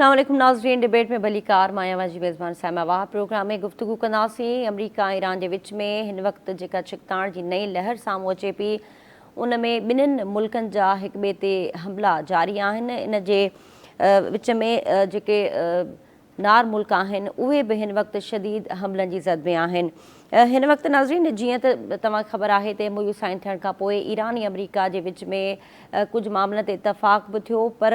अस्सलाम वालेकुम नाज़रीन, डिबेट में भली कार मायावा जी मेज़बान साइमा वाह प्रोग्राम में गुफ्तगू कंदासीं। अमरीका ईरान के विच में हिन वक्त जेका छिकताण जी नई लहर साम्हूं अचे पई, उन में ॿिन्हिनि मुल्कनि जा हिक ॿिए ते हमला जारी आहिनि। इन जे विच में जेके नार मुल्क आहिनि उहे बि हिन वक्त शदीद हमलनि जी ज़द में आहिनि। हिन वक्त नाज़रीन जीअं त तव्हांखे ख़बर आहे त MOU साइन थियण खां पोइ ईरान ऐं अमरीका जे विच में कुझु मामलनि ते इतफ़ाक़ बि थियो, पर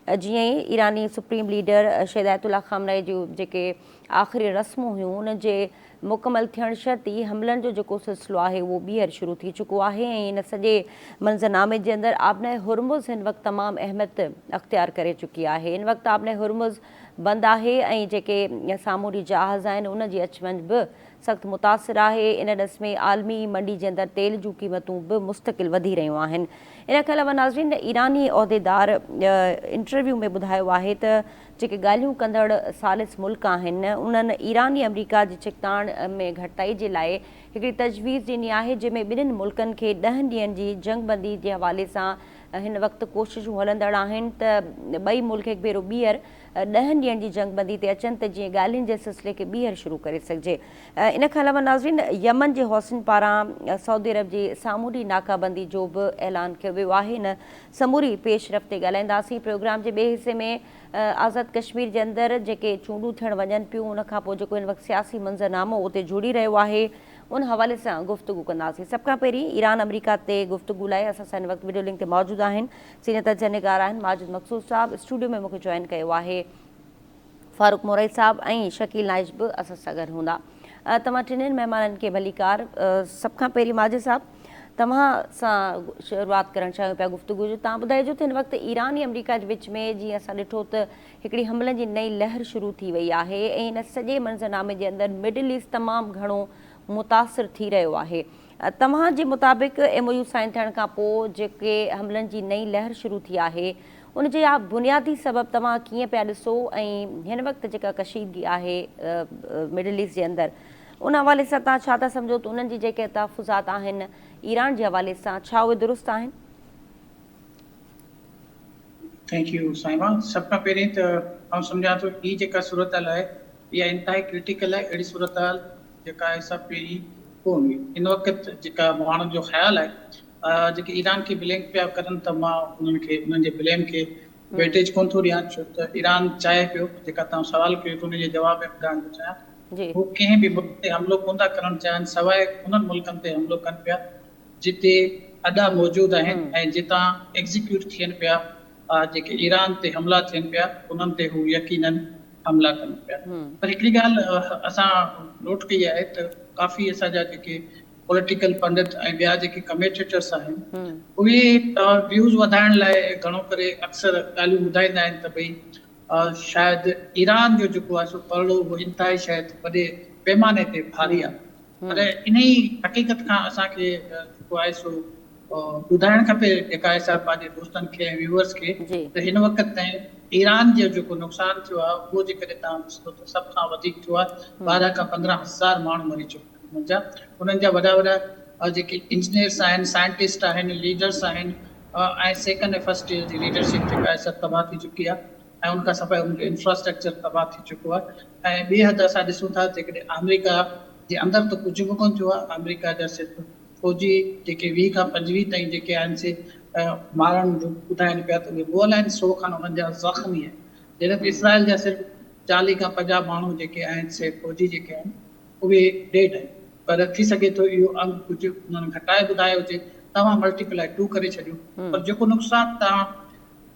जीअं ई ईरानी सुप्रीम लीडर शहदायतुल्लाह खामनई जूं जेके आख़िरी रस्मूं हुयूं उन जे मुकमल थियण शर्त ई हमलनि जो जेको सिलसिलो आहे उहो ॿीहर शुरू थी चुको आहे ऐं इन सॼे मंज़रनामे जे अंदरि आबने हुरमुज़ हिन वक़्तु तमामु अहमियत अख़्तियार करे चुकी आहे। हिन वक़्तु आबने हुरमुज़ बंदि आहे ऐं जेके सामूंडी जहाज़ आहिनि उन जी अचु वञु बि सख़्तु मुतासिर आहे। इन ॾिस में आलमी मंडी जे अंदरि तेल जूं क़ीमतूं बि मुस्तक़िल वधी रहियूं आहिनि। इन खां अलावा नाज़रीन ईरानी उहिदेदार इंटरव्यू में ॿुधायो आहे त जेके ॻाल्हियूं कंदड़ सालिस मुल्क आहिनि उन्हनि ईरान ऐं अमरीका जी छिकताण में घटिताई जे लाइ हिकिड़ी तजवीज़ ॾिनी आहे, जंहिंमें ॿिन्हिनि मुल्कनि खे 10 ॾींहंनि जी जंगबंदी जे हवाले सां हिन वक़्तु कोशिशूं हलंदड़ आहिनि त ॿई मुल्क हिकु भेरो ॿीहर 10 ॾींहंनि जी जंगबंदी ते अचनि त जीअं ॻाल्हियुनि जे सिलसिले खे ॿीहर शुरू करे सघिजे। इन खां अलावा नाज़रीन यमन जे हौसिन पारां सऊदी अरब जी सामूंडी नाकाबंदी जो बि ऐलान कयो वियो आहे। इन समूरी पेशरफ़ ते ॻाल्हाईंदासीं। प्रोग्राम जे ॿिए हिसे में आज़ाद कश्मीर जे अंदरि जेके चूंडूं थियण वञनि पियूं उन खां पोइ जेको हिन वक़्तु सियासी मंज़रनामो उते जुड़ी रहियो आहे उन हवाले सां गुफ़्तगू कंदासीं। सभ खां पहिरीं ईरान अमरीका ते गुफ़्तगू लाइ असां सां हिन वक़्तु वीडियो लिंक ते मौजूदु आहिनि सीनियर तर्जुमे निगार आहिनि माजिद मक़सूद साहब। स्टूडियो में मूंखे जॉइन कयो आहे फारूक मोरई साहब ऐं शकील नाइश बि असां सां गॾु हूंदा। तव्हां टिनिनि महिमाननि खे भली कार। सभ खां पहिरीं माजिद साहब तव्हां सां शुरूआति करणु चाहियूं पिया गुफ़्तगू जो। तव्हां ॿुधाइजो त हिन वक़्तु ईरान ऐं अमरीका जे विच में जीअं असां ॾिठो त हिकिड़ी हमलनि जी नई लहर शुरू थी वई आहे ऐं इन सॼे मंज़रनामे जे अंदरि मिडिल ईस्ट तमामु घणो मुतासिर थी रहियो आहे। तव्हांजे मुताबिक़ MOU साइन थियण खां पोइ जेके हमलनि जी नई लहर शुरू थी आहे उन जे बुनियादी सबबु तव्हां कीअं पिया ॾिसो ऐं हिन वक़्तु जेका कशीदगी आहे मिडिल ईस्ट जे अंदरि उन हवाले सां तव्हां छा था सम्झो त उन्हनि जी जेके तहफ़ुज़ात आहिनि ईरान जे हवाले सां छा उहे दुरुस्त आहिनि? Thank U Saima. सब खां पहिरीं त आउं सम्झां थो हीअ जेका सूरत हाल आहे इहा इंतिहाई क्रिटिकल आहे। अहिड़ी सूरत हाल जेका आहे सभु पहिरीं कोन हुई। हिन वक़्तु जेका माण्हुनि जो ख़्यालु आहे जेके ईरान खे ब्लेम पिया करनि त मां उन्हनि जे ब्लेम खे वेटेज कोन थो ॾियां, छो त ईरान चाहे पियो जेका तव्हां सवाल कयो त उनजे जवाब में ॿुधाइण थो चाहियां हू कंहिं बि मुल्क ते हमिलो कोन था करणु चाहिनि सवाइ उन्हनि मुल्कनि ते हमिलो कनि पिया जिते अॾा मौजूदु आहिनि ऐं जितां एग्ज़ीक्यूट थियनि पिया जेके ईरान ते हमला थियनि पिया उन्हनि ते हू यकीनन हमला कनि पिया। पर हिकिड़ी ॻाल्हि असां नोट कई आहे त काफ़ी असांजा जेके पॉलिटिकल पंडित ऐं ॿिया जेके कमेंटेटर्स आहिनि उहे व्यूज़ वधाइण लाइ घणो करे अक्सर ॻाल्हियूं ॿुधाईंदा आहिनि त भई शायदि ईरान जो जेको आहे सो पलड़ो उहो इंतिहाई शायदि वॾे पैमाने ते भारी आहे। पर इन ई हक़ीक़त खां असांखे जेको आहे सो ॿुधाइण खपे जेका आहे असां पंहिंजे दोस्तनि खे ऐं व्यूअर्स खे त हिन वक़्तु ताईं ईरान जो जेको नुक़सानु थियो आहे उहो जेकॾहिं तव्हां ॾिसो त सभ खां वधीक थियो आहे। 12 खां 15,000 माण्हू मरी चुका आहिनि। उन्हनि जा वॾा वॾा जेके इंजीनियर्स आहिनि, साइंटिस्ट आहिनि, लीडर्स आहिनि ऐं सेकेंड ऐं फर्स्ट ईयर जी लीडरशिप जेका आहे सभु तबाह थी चुकी आहे ऐं उनखां सफ़ाई उनजो इंफ्रास्ट्रक्चर तबाह थी चुको आहे। ऐं ॿिए हंधि असां ॾिसूं था जेकॾहिं अमेरिका जे अंदरि त कुझु बि कोन थियो आहे। अमेरिका जा सिर्फ़ु फौजी जेके 20 खां 25 ताईं जेके आहिनि से मारण जो ॿुधाइनि पिया त उहे गोल आहिनि, 100 खनि उन्हनि जा ज़ख़्मी आहिनि। जॾहिं त इसराइल जा सिर्फ़ु 40 खां 50 माण्हू जेके आहिनि से फौजी जेके आहिनि उहे डेड आहिनि। पर थी सघे थो इहो अंग कुझु उन्हनि घटाए ॿुधायो हुजे, तव्हां मल्टीप्लाई 2 करे छॾियो। पर जेको नुक़सानु तव्हां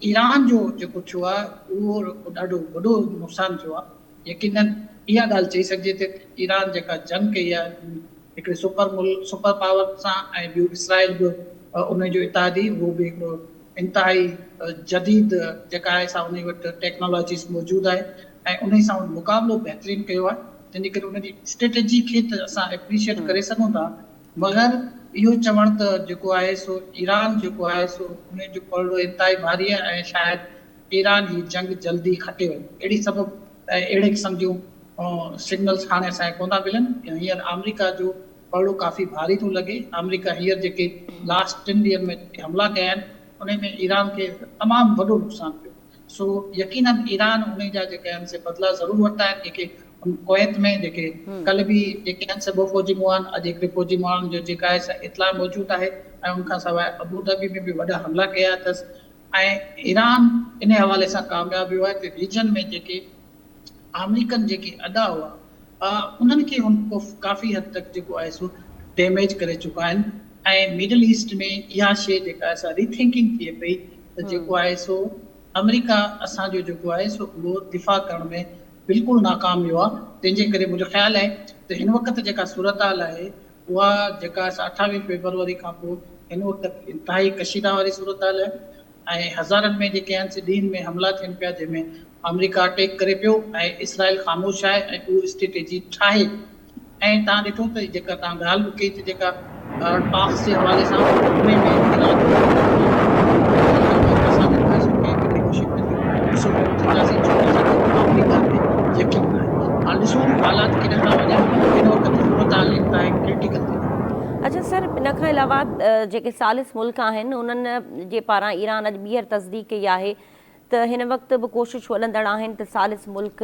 ईरान जो जेको थियो आहे उहो ॾाढो वॾो नुक़सानु थियो आहे। यकीनन इहा ॻाल्हि चई सघिजे त ईरान जेका जंग कई आहे हिकिड़े सुपर पावर सां ऐं ॿियो इसराइल बि उनजो इत्यादि उहो बि हिकिड़ो इंतिहाई जदीद जेका आहे सा उन वटि टेक्नोलॉजीस मौजूदु आहे ऐं उन सां मुक़ाबिलो बहितरीनु कयो आहे। तंहिंजे करे उनजी स्ट्रेटेजी खे त असां एप्रिशिएट करे सघूं था, मगर इहो चवणु त जेको आहे सो ईरान जेको आहे सो उनजो पलड़ो इंतिहाई भारी आहे ऐं शायदि ईरान जी जंग जल्दी खटे वञे। अहिड़ी सबबु अहिड़े क़िस्म जूं सिग्नल्स हाणे असांखे कोन था मिलनि। हींअर अमेरिका जो पलड़ो काफ़ी भारी थो लॻे। अमेरिका हींअर जेके लास्ट 3 ॾींहंनि में हमला कया आहिनि उन में ईरान खे तमामु वॾो नुक़सानु पियो। सो यकीनन ईरान उन जा जेके आहिनि से बदिला ज़रूरु वरिता आहिनि जेके कुवैत में जेके कल्ह बि जेके आहिनि से 2 फ़ौजी मुआन अॼु हिकिड़े फ़ौजी मुआन जो जेका आहे सा इतला मौजूदु आहे ऐं उनखां सवाइ अबूधाबी में बि वॾा हमला कया अथसि ऐं ईरान इन हवाले सां कामयाबु वियो आहे त रीजन में जेके अमेरिकन जेके अॾा हुआ उन्हनि खे हुन काफ़ी हद तक जेको आहे सो डैमेज करे चुका आहिनि ऐं मिडल ईस्ट में इहा शइ जेका आहे सा रीथिंकिंग थिए पई त जेको आहे सो अमेरिका असांजो जेको आहे सो उहो दिफ़ा करण में बिल्कुलु नाकाम वियो आहे तंहिंजे करे मुंहिंजो ख़्यालु आहे त हिन वक़्तु जेका सूरत हाल आहे उहा जेका 28 फरवरी खां पोइ हिन वक़्तु इंतिहाई कशीदा वारी सूरत हाल आहे ऐं हज़ारनि में जेके आहिनि से ॾींहंनि में हमला थियनि पिया जंहिंमें अमेरिका अटैक करे पियो ऐं इसराइल ख़ामोश आहे ऐं उहो स्ट्रेटेजी ठाहे ऐं तव्हां ॾिठो त जेका तव्हां ॻाल्हि कई त जेका टॉक्स जे हवाले सां उन में हालात केॾा था वञनि हिन वक़्तु सूरत हाल इंतिहाई क्रिटिकल थी अच्छा सर, इन खां अलावा जेके सालिस मुल्क आहिनि उन्हनि जे पारां ईरान अॼु ॿीहर तस्दीक कई आहे त हिन वक़्तु बि कोशिशूं हलंदड़ आहिनि त सालिस मुल्क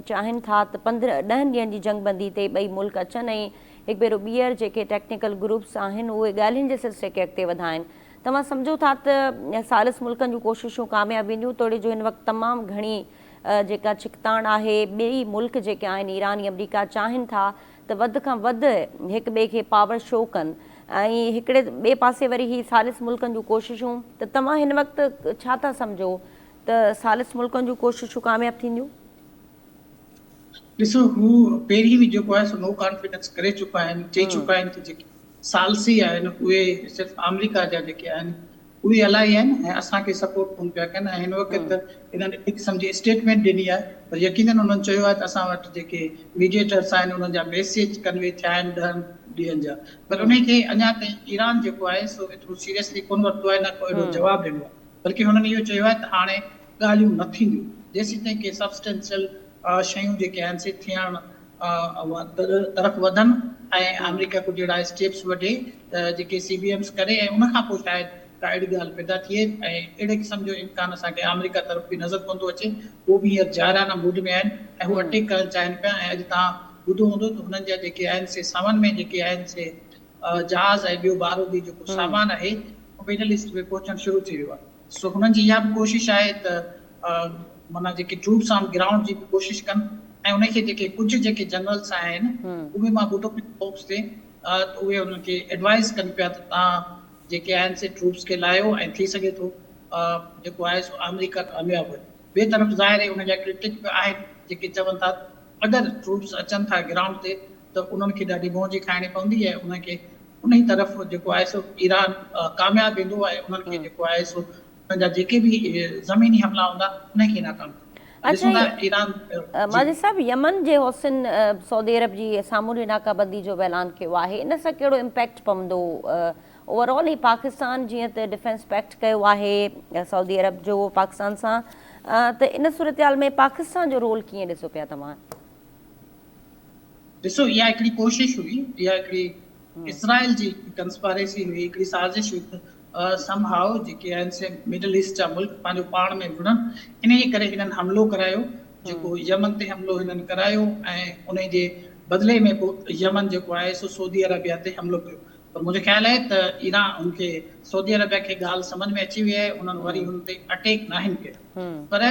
चाहिनि था त 10 ॾींहंनि जी जंगबंदी ते ॿई मुल्क अचनि ऐं हिकु भेरो ॿीहर जेके टेक्निकल ग्रुप्स आहिनि उहे ॻाल्हियुनि जे सिलसिले खे अॻिते वधाइनि। तव्हां सम्झो था त सालिस मुल्कनि जूं कोशिशूं कामयाबु वेंदियूं तोड़े जो हिन वक़्तु तमामु घणी जेका छिकताण आहे ॿई मुल्क जेके आहिनि ईरान ऐं अमरीका चाहिनि था त वधि खां वधि हिक ॿिए खे पावर शो कनि ऐं हिकिड़े ॿिए पासे वरी ही सालिस मुल्कनि जूं कोशिशूं त तव्हां हिन वक़्तु छा था सम्झो त सालिस मुल्कनि जूं कोशिशूं कामयाबु थींदियूं? ॾिसो हू पहिरीं बि जेको आहे सो नो कॉन्फिडेंस करे चुका आहिनि चई चुका आहिनि त जेके सालसी आहिनि उहे सिर्फ़ु अमेरिका जा जेके आहिनि उहे इलाही आहिनि ऐं असांखे सपोर्ट कोन पिया कनि ऐं हिन वक़्तु इन्हनि हिकु सम्झी स्टेटमेंट ॾिनी आहे पर यकीननि उन्हनि चयो आहे त असां वटि जेके मीडिएटर्स आहिनि उन्हनि जा मैसेज कन्वे थिया आहिनि 10 ॾींहंनि जा पर उनखे अञा ताईं ईरान जेको आहे सो एतिरो सीरियसली कोन वरितो आहे न को एॾो जवाबु ॾिनो आहे बल्कि हुननि इहो चयो आहे त हाणे ॻाल्हियूं न थींदियूं जेसीं ताईं के सबस्टेंशियल शयूं जेके आहिनि से थियण तरफ़ वधनि ऐं अमेरिका को जहिड़ा स्टेप्स वठे जेके CBMs करे ऐं उनखां पोइ शायदि का अहिड़ी ॻाल्हि पैदा थिए ऐं अहिड़े क़िस्म जो इम्कान असांखे अमेरिका तरफ़ बि नज़र कोन थो अचे उहो बि हींअर जाइराना मूड में आहिनि ऐं हू अटैक करणु चाहिनि पिया ऐं अॼु तव्हां ॿुधो हूंदो त हुननि जा जेके आहिनि से सामान में जेके आहिनि से जहाज़ ऐं ॿियो बारूदी जेको सामान आहे उहो मिडल ईस्ट में पहुचणु शुरू थी वियो आहे। सो हुननि जी इहा बि कोशिशि आहे त माना जेके ट्रूप्स ऑन ग्राउंड जी बि कोशिशि कनि ऐं उनखे जेके कुझु जेके जनरल्स आहिनि उहे मां ॿुधो पोप्स ते त उहे उन्हनि खे एडवाइस कनि पिया त तव्हां जेके आहिनि से ट्रूप्स खे लाहियो ऐं थी सघे थो जेको आहे सो अमेरिका कामयाबु ॿिए तरफ़ ज़ाहिर आहे उन जा क्रिटिक बि आहिनि जेके चवनि था अगरि ट्रूप्स अचनि था ग्राउंड ते त उन्हनि खे ॾाढी मौज खाइणी पवंदी ऐं उनखे उन ई तरफ़ जेको आहे सो ईरान कामयाबु वेंदो ऐं उन्हनि खे जेको आहे सो उन्हनि जा जेके बि ज़मीनी हमला हूंदा उनखे नाकाम माजिद साहब, यमन जे हुसन सऊदी अरब जी सामूंडी नाकाबंदी जो ऐलान कयो आहे इन सां कहिड़ो इम्पैक्ट पवंदो ओवरऑल ही पाकिस्तान जीअं त डिफेंस पैक्ट कयो आहे सऊदी अरब जो पाकिस्तान सां त इन सूरतहाल में पाकिस्तान जो रोल कीअं ॾिसो पिया तव्हां? ॾिसो इहा हिकिड़ी कोशिशि हुई इहा हिकिड़ी इसराइल जी कंस्पारेसी हुई हिकिड़ी साज़िश हुई समहाउ जेके आहिनि से मिडल ईस्ट जा मुल्क पंहिंजो पाण में जुड़नि इन जे करे हिननि हमलो करायो जेको यमन ते हमलो हिननि करायो ऐं उन जे बदिले में पोइ यमन जेको आहे सो सऊदी अरबिया ते हमलो कयो पर मुंहिंजो ख़्यालु आहे त ईरान उनखे सऊदी अरबिया खे ॻाल्हि सम्झ में अची वई आहे उन्हनि वरी हुन ते अटैक न आहिनि कयो पर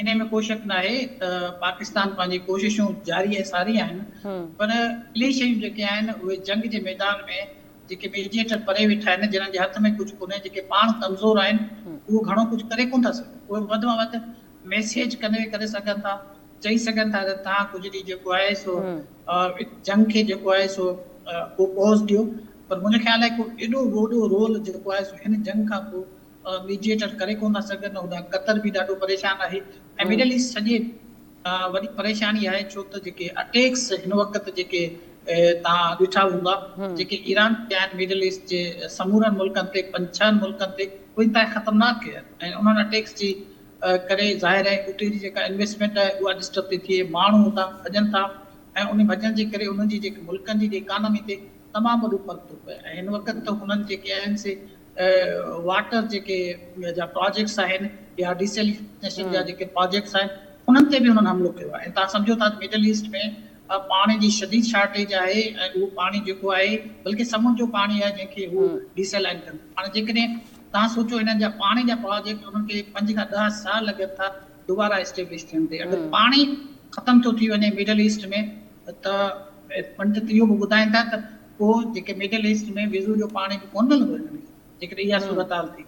इन में कोई शक न आहे त पाकिस्तान पंहिंजी कोशिशूं जारी ऐं सारी आहिनि पर इहे शयूं जेके आहिनि उहे जंग जे मैदान में जेके मीडिएटर परे वेठा आहिनि जिन्हनि जे हथ में कुझु कोन्हे जेके पाण कमज़ोर आहिनि उहो घणो कुझु करे कोन था सघनि उहे वधि में वधि मैसेज कन्वे करे सघनि था चई सघनि था त तव्हां कुझु ॾींहुं जेको आहे सो जंग खे जेको आहे सो को पॉज़ ॾियो पर मुंहिंजो ख़्यालु आहे को एॾो वॾो रोल जेको आहे सो हिन जंग खां पोइ मीडिएटर करे कोन था सघनि होॾां कतर बि ॾाढो परेशान आहे ऐं मिडल ईस्ट सॼे वॾी परेशानी आहे छो त जेके अटैक्स हिन वक़्तु जेके तव्हां ॾिठा हूंदा जेके ईरान ते आहिनि मिडल ईस्ट जे समूरनि मुल्कनि ते 5-6 मुल्कनि ते उहे इंतिहाई ख़तरनाक आहिनि ऐं उन्हनि अटैक्स जी करे ज़ाहिर आहे उते जी जेका इन्वेस्टमेंट आहे उहा डिस्टर्ब थी थिए माण्हू हुतां भॼनि था ऐं उन भॼण जे करे उन्हनि जी जेके मुल्कनि जी इकानमी ते तमामु वॾो फ़र्क़ु थो पए ऐं हिन वक़्तु त हुननि जेके आहिनि से वाटर जेके जा प्रोजेक्ट्स आहिनि या डिसैलिनेशन जा जेके प्रोजेक्ट्स आहिनि उन्हनि ते बि हुननि हमलो कयो आहे। ऐं तव्हां सम्झो था मिडल ईस्ट में पाणी जी शदीद शार्टेज आहे ऐं उहो पाणी जेको आहे बल्कि समुंड जो पाणी आहे जंहिंखे हू डिसैलाइन कनि। हाणे जेकॾहिं तव्हां सोचो हिननि जा पाणी जा प्रोजेक्ट उन्हनि खे 5 खां 10 साल लॻनि था दोबारा एस्टेब्लिश थियण ते। अगरि पाणी ख़तम थो थी वञे मिडल ईस्ट में त पंडित इहो बि ॿुधाइनि था त पोइ जेके मिडल ईस्ट में विज़ू जो पाणी बि कोन मिलंदो हिननि खे जेकॾहिं इहा सूरत हाल थी।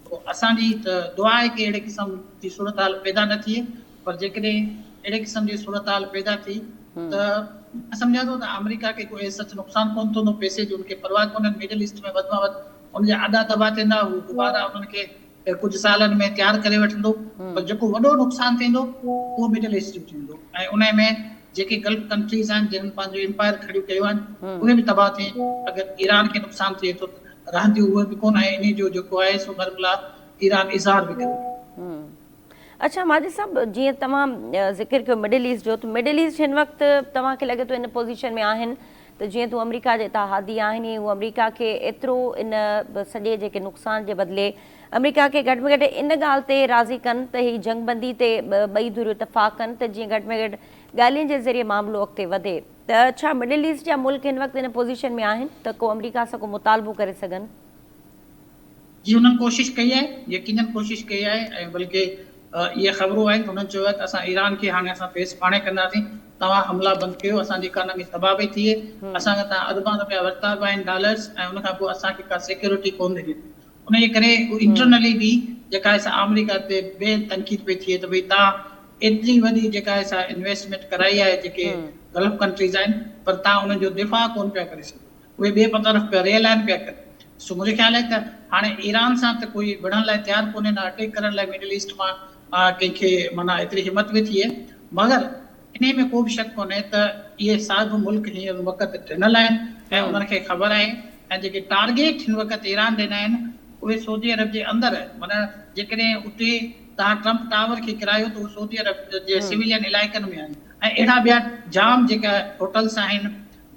पोइ असांजी त दुआ आहे की अहिड़े क़िस्म जी सूरत हाल पैदा न थिए, पर जेकॾहिं अहिड़े क़िस्म जी सूरत हाल पैदा थी त सम्झा थो त अमेरिका खे कोई सच नुक़सान कोन थींदो, पैसे जो उनखे परवाह कोन्हे। मिडल ईस्ट में वधि में वधि उनजा आॾा दॿा थींदा, हू दुबारा उन्हनि खे कुझु सालनि में तयारु करे वठंदो। पर जेको वॾो नुक़सानु थींदो उहो मिडल ईस्ट जो थींदो ऐं उन में जेके गल्फ कंट्रीज़ आहिनि जिन्हनि पंहिंजो एम्पायर खड़ियूं कयूं आहिनि उहे बि तबाह थिए। अगरि ईरान खे नुक़सानु थिए थो रहंदियूं उहे बि कोन आहे, इन जो जेको आहे सो बरबला ईरान इज़हार बि करे। अच्छा माजिद साहब, जीअं तव्हां ज़िक्र कयो मिडल ईस्ट जो, त मिडल ईस्ट हिन वक़्तु तव्हांखे लॻे थो इन पोज़ीशन में आहिनि त जीअं तूं अमेरिका जे इतिहादी आहिनि हू अमेरिका खे एतिरो इन सॼे जेके नुक़सान जे बदिले अमेरिका खे घटि में घटि इन ॻाल्हि ते राज़ी कनि त ही जंगबंदी ते ॿई धुरियूं इतफ़ाक़ कनि त जीअं घटि में घटि ॻाल्हियुनि जे ज़रिए मामिलो अॻिते वधे। त छा मिडल ईस्ट जा मुल्क हिन वक़्तु इन पोज़ीशन में आहिनि त को अमेरिका सां को मुतालबो करे सघनि? जी हुननि कोशिशि कई आहे, यकीनन कोशिशि कई आहे ऐं बल्कि इहे ख़बरूं आहिनि हुननि चयो आहे त असां ईरान खे हाणे असां फेस पाणे कंदासीं, तव्हां हमला बंदि कयो, असांजी इकोनॉमी तबाह पई थिए, असांखां तव्हां अरबां रुपया वरिता बि आहिनि डॉलर्स ऐं उनखां पोइ असांखे का सिक्योरिटी कोन ॾिनी। उनजे करे इंटरनली बि जेका आहे अमेरिका ते बेतनक़ीद पई थिए त भई तव्हां एतिरी वॾी जेका आहे इन्वेस्टमेंट कराई आहे जेके गल्फ कंट्रीज़ आहिनि, पर तव्हां उन्हनि जो दिफ़ा कोन पिया करे सघो, उहे ॿिए तरफ़ पिया रियलाइन पिया कनि। सो मुंहिंजे ख़्याल आहे त हाणे ईरान सां त कोई विढ़ण लाइ तयारु कोन्हे, न अटैक करण लाइ मिडल ईस्ट मां कंहिंखे माना एतिरी हिमत बि थिए, मगर इन में को बि शक कोन्हे त इहे साध मुल्क हींअर वक़्तु ॾिनल आहिनि ऐं उन्हनि खे ख़बर आहे ऐं जेके टारगेट हिन वक़्तु ईरान ॾिना आहिनि उहे सऊदी अरब जे अंदरि आहिनि। माना जेकॾहिं उते तव्हां ट्रम्प टावर खे किरायो त उहे सऊदी अरब जे सिविलियन इलाइक़नि में आहिनि ऐं अहिड़ा ॿिया जाम जेका होटल्स आहिनि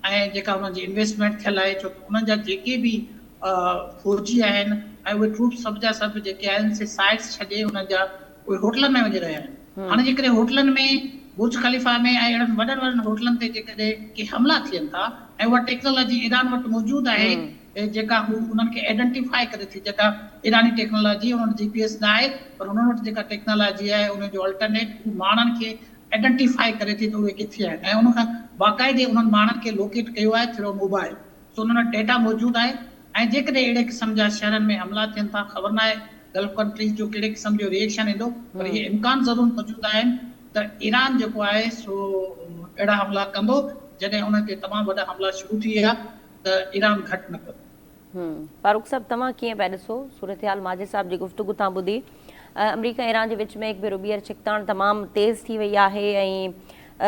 ऐं जेका हुननि जी इन्वेस्टमेंट थियल आहे, छो त उन्हनि जा जेके बि फौजी आहिनि ऐं उहे ट्रूप्स सभ जा सभु जेके आहिनि से साइट्स छॾे हुननि जा उहे होटलनि में वञी रहिया आहिनि। हाणे जेकॾहिं होटलनि में बुर्ज ख़लीफ़ा में ऐं अहिड़नि वॾनि वॾनि होटलनि ते जेकॾहिं के हमला थियनि था ऐं उहा टेक्नोलॉजी ईरान वटि मौजूदु आहे जेका हू उन्हनि खे आइडेंटिफाई करे थी, जेका ईरानी टेक्नोलॉजी उन्हनि GPS न आहे पर उन्हनि वटि जेका टेक्नोलॉजी आहे उनजो अल्टरनेट माण्हुनि खे आइडेंटिफाई करे थी त उहे किथे आहिनि ऐं उनखां बाक़ाइदे उन्हनि माण्हुनि खे लोकेट कयो आहे थ्रू मोबाइल। सो उन्हनि वटि डेटा मौजूदु आहे ऐं जेकॾहिं अहिड़े क़िस्म जा शहरनि में हमला थियनि था, ख़बर न आहे गल्फ कंट्रीज़ जो कहिड़े क़िस्म जो रिएक्शन ईंदो, पर इहे इम्कान ज़रूरु मौजूदु आहिनि त ईरान जेको आहे सो अहिड़ा हमला कंदो। जॾहिं उन ते तमामु वॾा हमला शुरू थी विया त ईरान घटि न कंदो। फारूक साहब, तव्हां कीअं पिया ॾिसो सूरत हाल? माजिद साहब जी गुफ़्तगू तव्हां ॿुधी, अमेरिका ईरान जे विच में हिकु भेरो ॿीहर छिकताण तमामु तेज़ थी वई आहे ऐं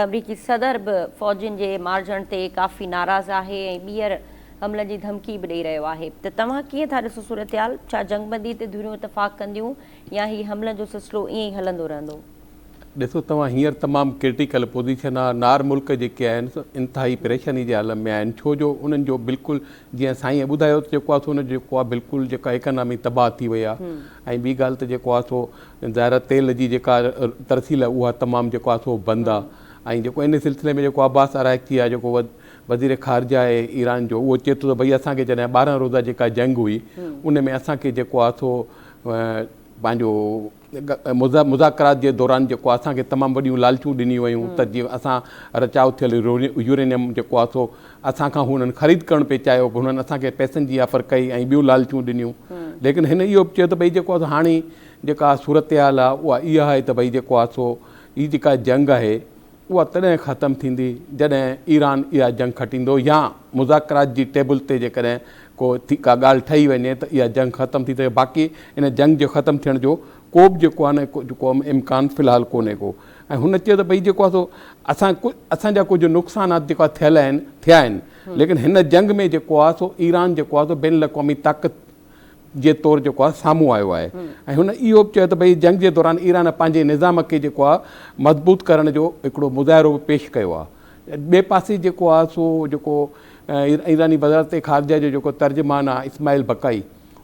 अमरीकी सदर बि फ़ौजियुनि जे मारिजण ते काफ़ी नाराज़ आहे ऐं ॿीहर हमले जी धमकी बि ॾेई रहियो आहे। त तव्हां कीअं था ॾिसो सूरत हाल? छा जंगबंदी ते धुरियूं इतफ़ाक़ कंदियूं या ही हमलनि जो सिलसिलो ईअं ई हलंदो रहंदो? ॾिसो तव्हां, हींअर तमामु क्रिटिकल पोज़ीशन आहे। नार मुल्क जेके आहिनि इंतिहाई परेशानी जे आलम में आहिनि, छो जो उन्हनि जो बिल्कुलु जीअं साईं ॿुधायो जेको आहे सो उनजो जेको आहे बिल्कुलु जेका इकनॉमी तबाह थी वई आहे ऐं ॿी ॻाल्हि त जेको आहे सो ज़ाहिर तेल जी जेका तरसील आहे उहा तमामु जेको आहे सो बंदि आहे ऐं जेको इन सिलसिले में जेको अब्बास अराग़ची आहे जेको वज़ीर ख़ारजा आहे ईरान जो, उहो चए थो त भई असांखे जॾहिं 12 रोज़ा जेका जंग हुई उन में असांखे जेको आहे सो पंहिंजो मुज़ाकरात जे दौरान जेको आहे असांखे तमामु वॾियूं लालचूं ॾिनियूं वयूं त जीअं असां रचाव थियल यूरेनियम जेको आहे सो असांखां हुननि ख़रीद करणु पिए चाहियो, हुननि असांखे पैसनि जी ऑफर कई ऐं ॿियूं लालचूं ॾिनियूं। लेकिन हिन इहो बि चयो त भई जेको आहे हाणे जेका सूरत हाल आहे उहा इहा आहे त भई जेको आहे सो हीअ जेका जंग आहे उहा तॾहिं ख़तमु थींदी जॾहिं ईरान इहा जंग खटींदो या मुज़ाकरात जी टेबल ते जेकॾहिं का ॻाल्हि ठही वञे त इहा जंग ख़तमु थी सघे। बाक़ी इन जंग जे ख़तमु थियण जो को बि जेको आहे न जेको इम्कान फ़िलहालु कोन्हे को। ऐं हुन चयो त भई जेको आहे सो असांजा कुझु नुक़सानात जेका थिया आहिनि, लेकिन हिन जंग में जेको आहे सो ईरान जेको आहे सो बैन अल-अक़वामी ताक़त जे तौरु जेको आहे साम्हूं आयो आहे। ऐं हुन इहो बि चयो त भई जंग जे दौरान ईरान पंहिंजे निज़ाम खे जेको आहे मज़बूत करण जो हिकिड़ो मुज़ाहिरो बि पेश कयो आहे। ॿिए पासे जेको आहे सो जेको ईरानी वज़ारत ख़ारजा जो जेको तर्जुमान आहे इस्माइल बकाई,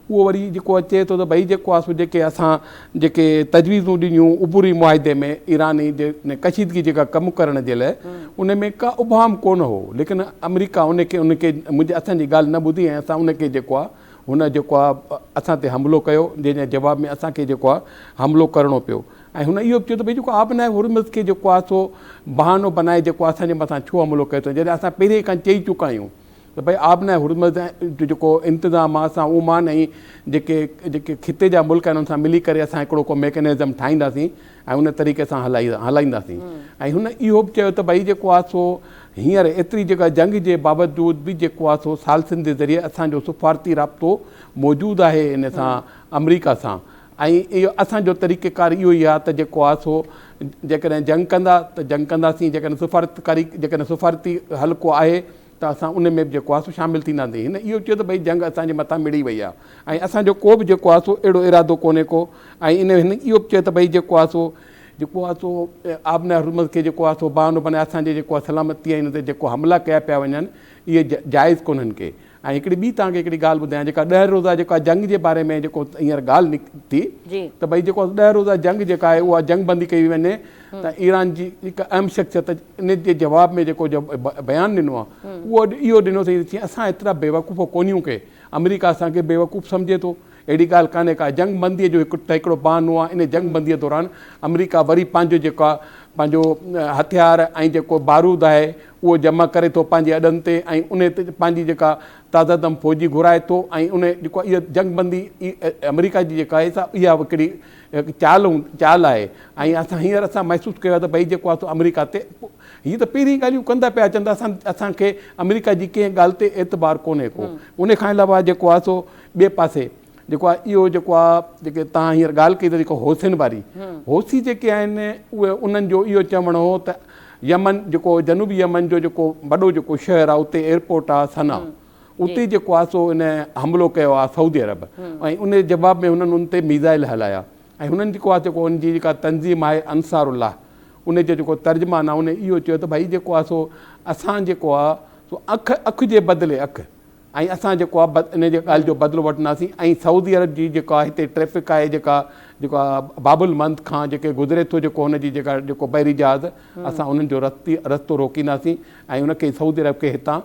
उहो वरी जेको अचे थो त भई जेको आहे सो जेके असां जेके तजवीज़ूं ॾिनियूं उबूरी मुआदे में ईरानी जे कशीदगी जेका कमु करण जे लाइ उन में का उभाम कोन हो, लेकिन अमेरिका उनखे मुंहिंजी असांजी ॻाल्हि न ॿुधी ऐं असां उनखे जेको आहे हुन जेको आहे असां ते हमिलो कयो, जंहिंजे जवाब में असांखे जेको आहे हमिलो करिणो पियो। ऐं हुन इहो बि चयो त भई जेको आबनाए हुरमुज़ खे जेको आहे सो बहानो बनाए जेको असांजे मथां छो हमिलो कयो अथऊं, जॾहिं असां पहिरीं खां चई चुका आहियूं त भई आबनाए हुरमुज़ जो जेको इंतिज़ाम आहे असां ओमान ऐं जेके खिते जा मुल्क आहिनि उन सां मिली करे असां हिकिड़ो को मैकेनिज़म ठाहींदासीं ऐं उन तरीक़े सां हलाईंदासीं। ऐं हुन इहो बि चयो त भई जेको आहे सो हींअर एतिरी जेका जंग जे बावजूदि बि जेको आहे सो सालसिन जे ज़रिए असांजो सफ़ारती राब्तो मौजूदु आहे इन सां अमरीका सां, ऐं इहो असांजो तरीक़ेकार इहो ई आहे त जेको आहे सो जेकॾहिं जंग कंदा त जंग कंदासीं, जेकॾहिं सफ़ारती हल्को आहे त असां उन में बि जेको आहे सो शामिलु थींदासीं। हिन इहो चयो त भई जंग असांजे मथां मिड़ी वई आहे ऐं असांजो को बि जेको आहे सो अहिड़ो इरादो कोन्हे को। ऐं हिन इहो बि चयो त भई जेको आहे सो आबनाए हुरमुज़ खे जेको आहे सो बहानो बनाए असांजे जेको आहे सलामतीअ हिन ते जेको हमला कया पिया वञनि इहे जाइज़ कोन्हनि के। ऐं हिकिड़ी ॿी तव्हांखे हिकिड़ी ॻाल्हि ॿुधायां, जेका 10 रोज़ा जेका जंग जे बारे में जेको हींअर ॻाल्हि निकिती त भई जेको 10 रोज़ा जंग जेका आहे उहा जंग बंदी कई वञे त ईरान जी हिकु अहम शख़्सियत इन जे जवाब में जेको बयानु ॾिनो आहे उहो इहो ॾिनो अथई जीअं असां एतिरा बेवकूफ़ कोन्हियूं के, अमेरिका असांखे बेवकूफ़ सम्झे थो, अहिड़ी ॻाल्हि कान्हे का। जंग बंदीअ जो हिकिड़ो बहानो आहे, इन जंग बंदीअ दौरान अमेरिका वरी पंहिंजो हथियार ऐं जेको बारूद आहे उहो जमा करे थो पंहिंजे अॾनि ते ऐं उन ते पंहिंजी जेका तादादम फ़ौजी घुराए थो ऐं उन जेको इहा जंग बंदी अमेरिका जी जेका आहे इहा हिकिड़ी चाल आहे। ऐं असां महसूसु कयो आहे त भई जेको आहे सो अमेरिका ते हीअ त पहिरीं ॻाल्हियूं कंदा पिया अचनि त असांखे अमेरिका जी कंहिं ॻाल्हि ते एतबार कोन्हे को। उन खां अलावा जेको आहे सो ॿिए पासे जेको आहे इहो जेको आहे जेके तव्हां हींअर ॻाल्हि कई त जेको हौसियुनि वारी हौसी जेके आहिनि उहे उन्हनि जो इहो चवणु हो त यमन जेको जनूबी यमन जो जेको वॾो जेको शहर आहे उते एयरपोर्ट आहे सना, उते जेको आहे सो इन हमिलो कयो आहे सऊदी अरब ऐं उन जे जवाब में हुननि उन ते मीज़ाइल हलाया ऐं हुननि जेको आहे जेको उनजी जेका तंज़ीम आहे अंसारुल्लाह उन जो जेको तर्जुमान आहे उन इहो चयो त भई जेको आहे सो असां जेको आहे सो अखि जे बदिले अखि ऐं असां जेको आहे इन जे ॻाल्हि जो बदिलो वठंदासीं। ऐं सऊदी अरब जी जेका हिते ट्रैफ़िक आहे जेका बाबुल मंद खां जेके गुज़रे थो जेको हुनजी जेको बहरी जहाज़ असां उन्हनि जो रस्तो रोकींदासीं ऐं उनखे सऊदी अरब खे हितां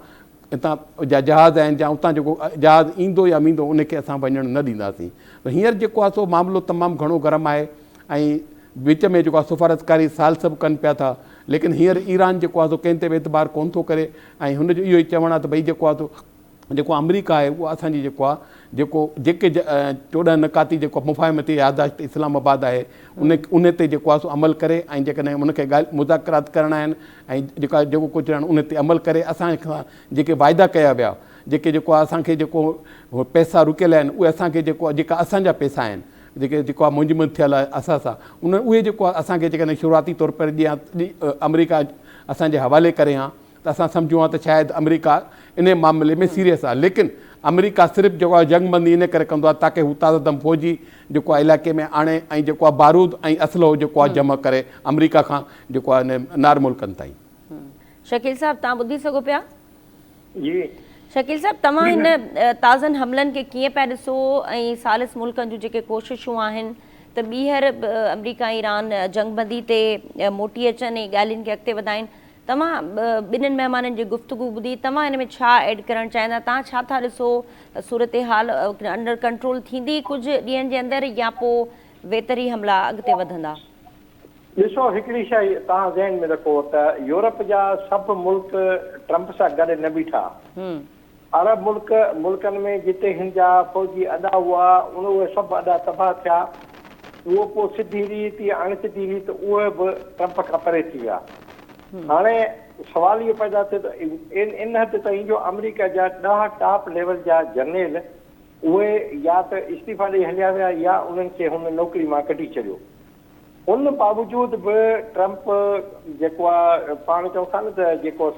जा जहाज़ आहिनि या उतां जेको जहाज़ ईंदो या वेंदो उनखे असां वञणु न ॾींदासीं। त हींअर जेको आहे सो मामिलो तमामु घणो गरम आहे ऐं विच में जेको आहे सिफ़ारतकारी साल सभु कनि पिया था, लेकिन हींअर ईरान जेको आहे सो कंहिं ते बि एतबार कोन थो करे ऐं हुनजो इहो ई चवणु आहे त भई जेको आहे जेको अमेरिका आहे उहा असांजी जेको आहे जेके 14 नकाती जेको मुफ़ाहिमती यादाश्त इस्लामाबाद आहे उन ते जेको आहे सो अमल करे ऐं जेकॾहिं उनखे मुज़ाकरात करणा आहिनि ऐं जेको कुझु आहिनि उन ते अमल करे असां खां जेके वाइदा कया विया जेको आहे असांखे जेको पैसा रुकियल आहिनि उहे असांखे जेका असांजा पैसा आहिनि जेको आहे मुंझ थियल आहे असां उहे जेको आहे असांखे जेकॾहिं शुरूआती तौर पर अमेरिका असांजे हवाले करे हा त असां सम्झूं हा त शायदि अमेरिका इन मामले में सीरियस आहे। लेकिन अमेरिका सिर्फ़ु जेको आहे जंग बंदी इन करे कंदो आहे ताकी हू ताज़ादम फ़ौजी जेको आहे इलाइक़े में आणे ऐं जेको आहे बारूद ऐं असलो जेको आहे जमा करे अमेरिका खां जेको आहे नार मुल्कनि ताईं। शकील साहब तव्हां ॿुधी सघो पिया? जी शकील साहब तव्हां हिन ताज़नि हमलनि खे कीअं पिया ॾिसो ऐं सालिस मुल्कनि जूं जेके कोशिशूं आहिनि त ॿीहर अमेरिका ईरान जंग बंदी ते मोटी अचनि ऐं ॻाल्हियुनि खे अॻिते वधाइनि, तव्हां ॿिन्हिनि महिमाननि जी गुफ़्तगू ॿुधी तव्हां हिन में छा ऐड करणु चाहींदा? तव्हां छा था ॾिसो सूरत हाल अंडर कंट्रोल थींदी कुझु ॾींहंनि जे अंदरि या पोइ वेतरी हमला अॻिते वधंदा? ॾिसो हिकिड़ी शइ तव्हां ज़हन में रखो त यूरोप जा सभु मुल्क ट्रंप सां गॾु न बीठा। अरब मुल्कनि में जिते हिन जा फ़ौजी अॾा हुआ उहे सभु अॾा तबाह थिया, उहो पोइ सिधी रीत या अणसिधी रीत उहे बि ट्रंप खां परे थी विया। हाणे सवाल इहो पैदा थिए त इन हद ताईं जो अमेरिका जा 10 टॉप लेवल जा जनरल उहे या त इस्तीफ़ा ॾेई हलिया विया या उन्हनि खे हुन नौकिरी मां कढी छॾियो। उन बावजूद बि ट्रंप जेको आहे पाण चऊं था न त जेको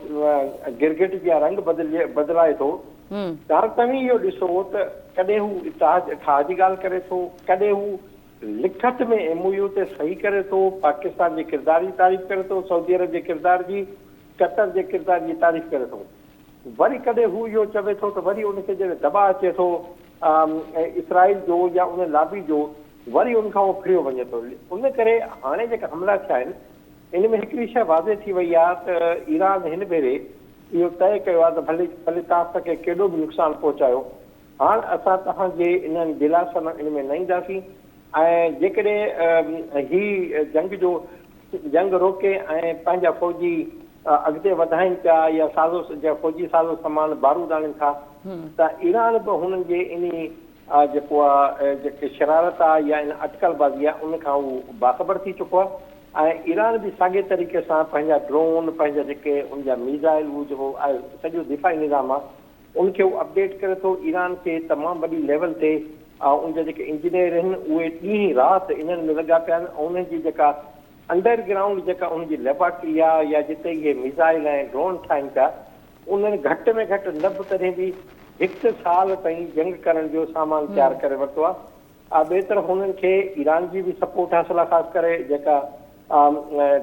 गिरगिट जा रंग बदिलाए थो, हाणे तव्हां इहो ॾिसो त कॾहिं हू इतिहाद जी ॻाल्हि करे थो, कॾहिं हू लिखत में MOU ते सही करे थो, पाकिस्तान जे किरदार जी तारीफ़ करे थो, सऊदी अरब जे किरदार जी, कतर जे किरदार जी तारीफ़ करे थो, वरी कॾहिं हू इहो चवे थो त वरी उनखे जॾहिं दॿा अचे थो इसराइल जो या उन लॉबी जो वरी उनखां उहो फिरियो वञे थो। उन करे हाणे जेका हमला थिया आहिनि इन में हिकिड़ी शइ वाज़े थी वई आहे त ईरान हिन भेरे इहो तइ कयो आहे त भले भले तव्हां असांखे केॾो बि नुक़सानु पहुचायो, हाणे असां तव्हांजे इन्हनि दिलासनि इन में न ईंदासीं ऐं जेकॾहिं ही जंग रोके ऐं पंहिंजा फ़ौजी अॻिते वधाइनि पिया या फ़ौजी साज़ो सामान बारूद आणनि था त ईरान बि हुननि जे इन जेको आहे जेके शरारत आहे या इन अटकलबाज़ी आहे उन खां उहो बाख़बर थी चुको आहे। ऐं ईरान बि साॻे तरीक़े सां पंहिंजा ड्रोन पंहिंजा जेके उनजा मिज़ाइल उहो जेको आहे सॼो दिफ़ाई निज़ाम आहे उनखे उहो अपडेट करे थो। ईरान खे तमामु वॾी लेवल ते उनजा जेके इंजीनियर आहिनि उहे ॾींहुं राति इन्हनि में लॻा पिया आहिनि ऐं उन्हनि जी जेका अंडरग्राउंड जेका उनजी लेबोरेटरी आहे या जिते इहे मिज़ाइल ऐं ड्रोन ठाहिनि पिया उन्हनि घटि में घटि न बि तॾहिं बि 1 साल ताईं जंग करण जो सामान तयारु करे वरितो आहे। ॿिए तरफ़ हुननि खे ईरान जी बि सपोर्ट हासिलु आहे, ख़ासि करे जेका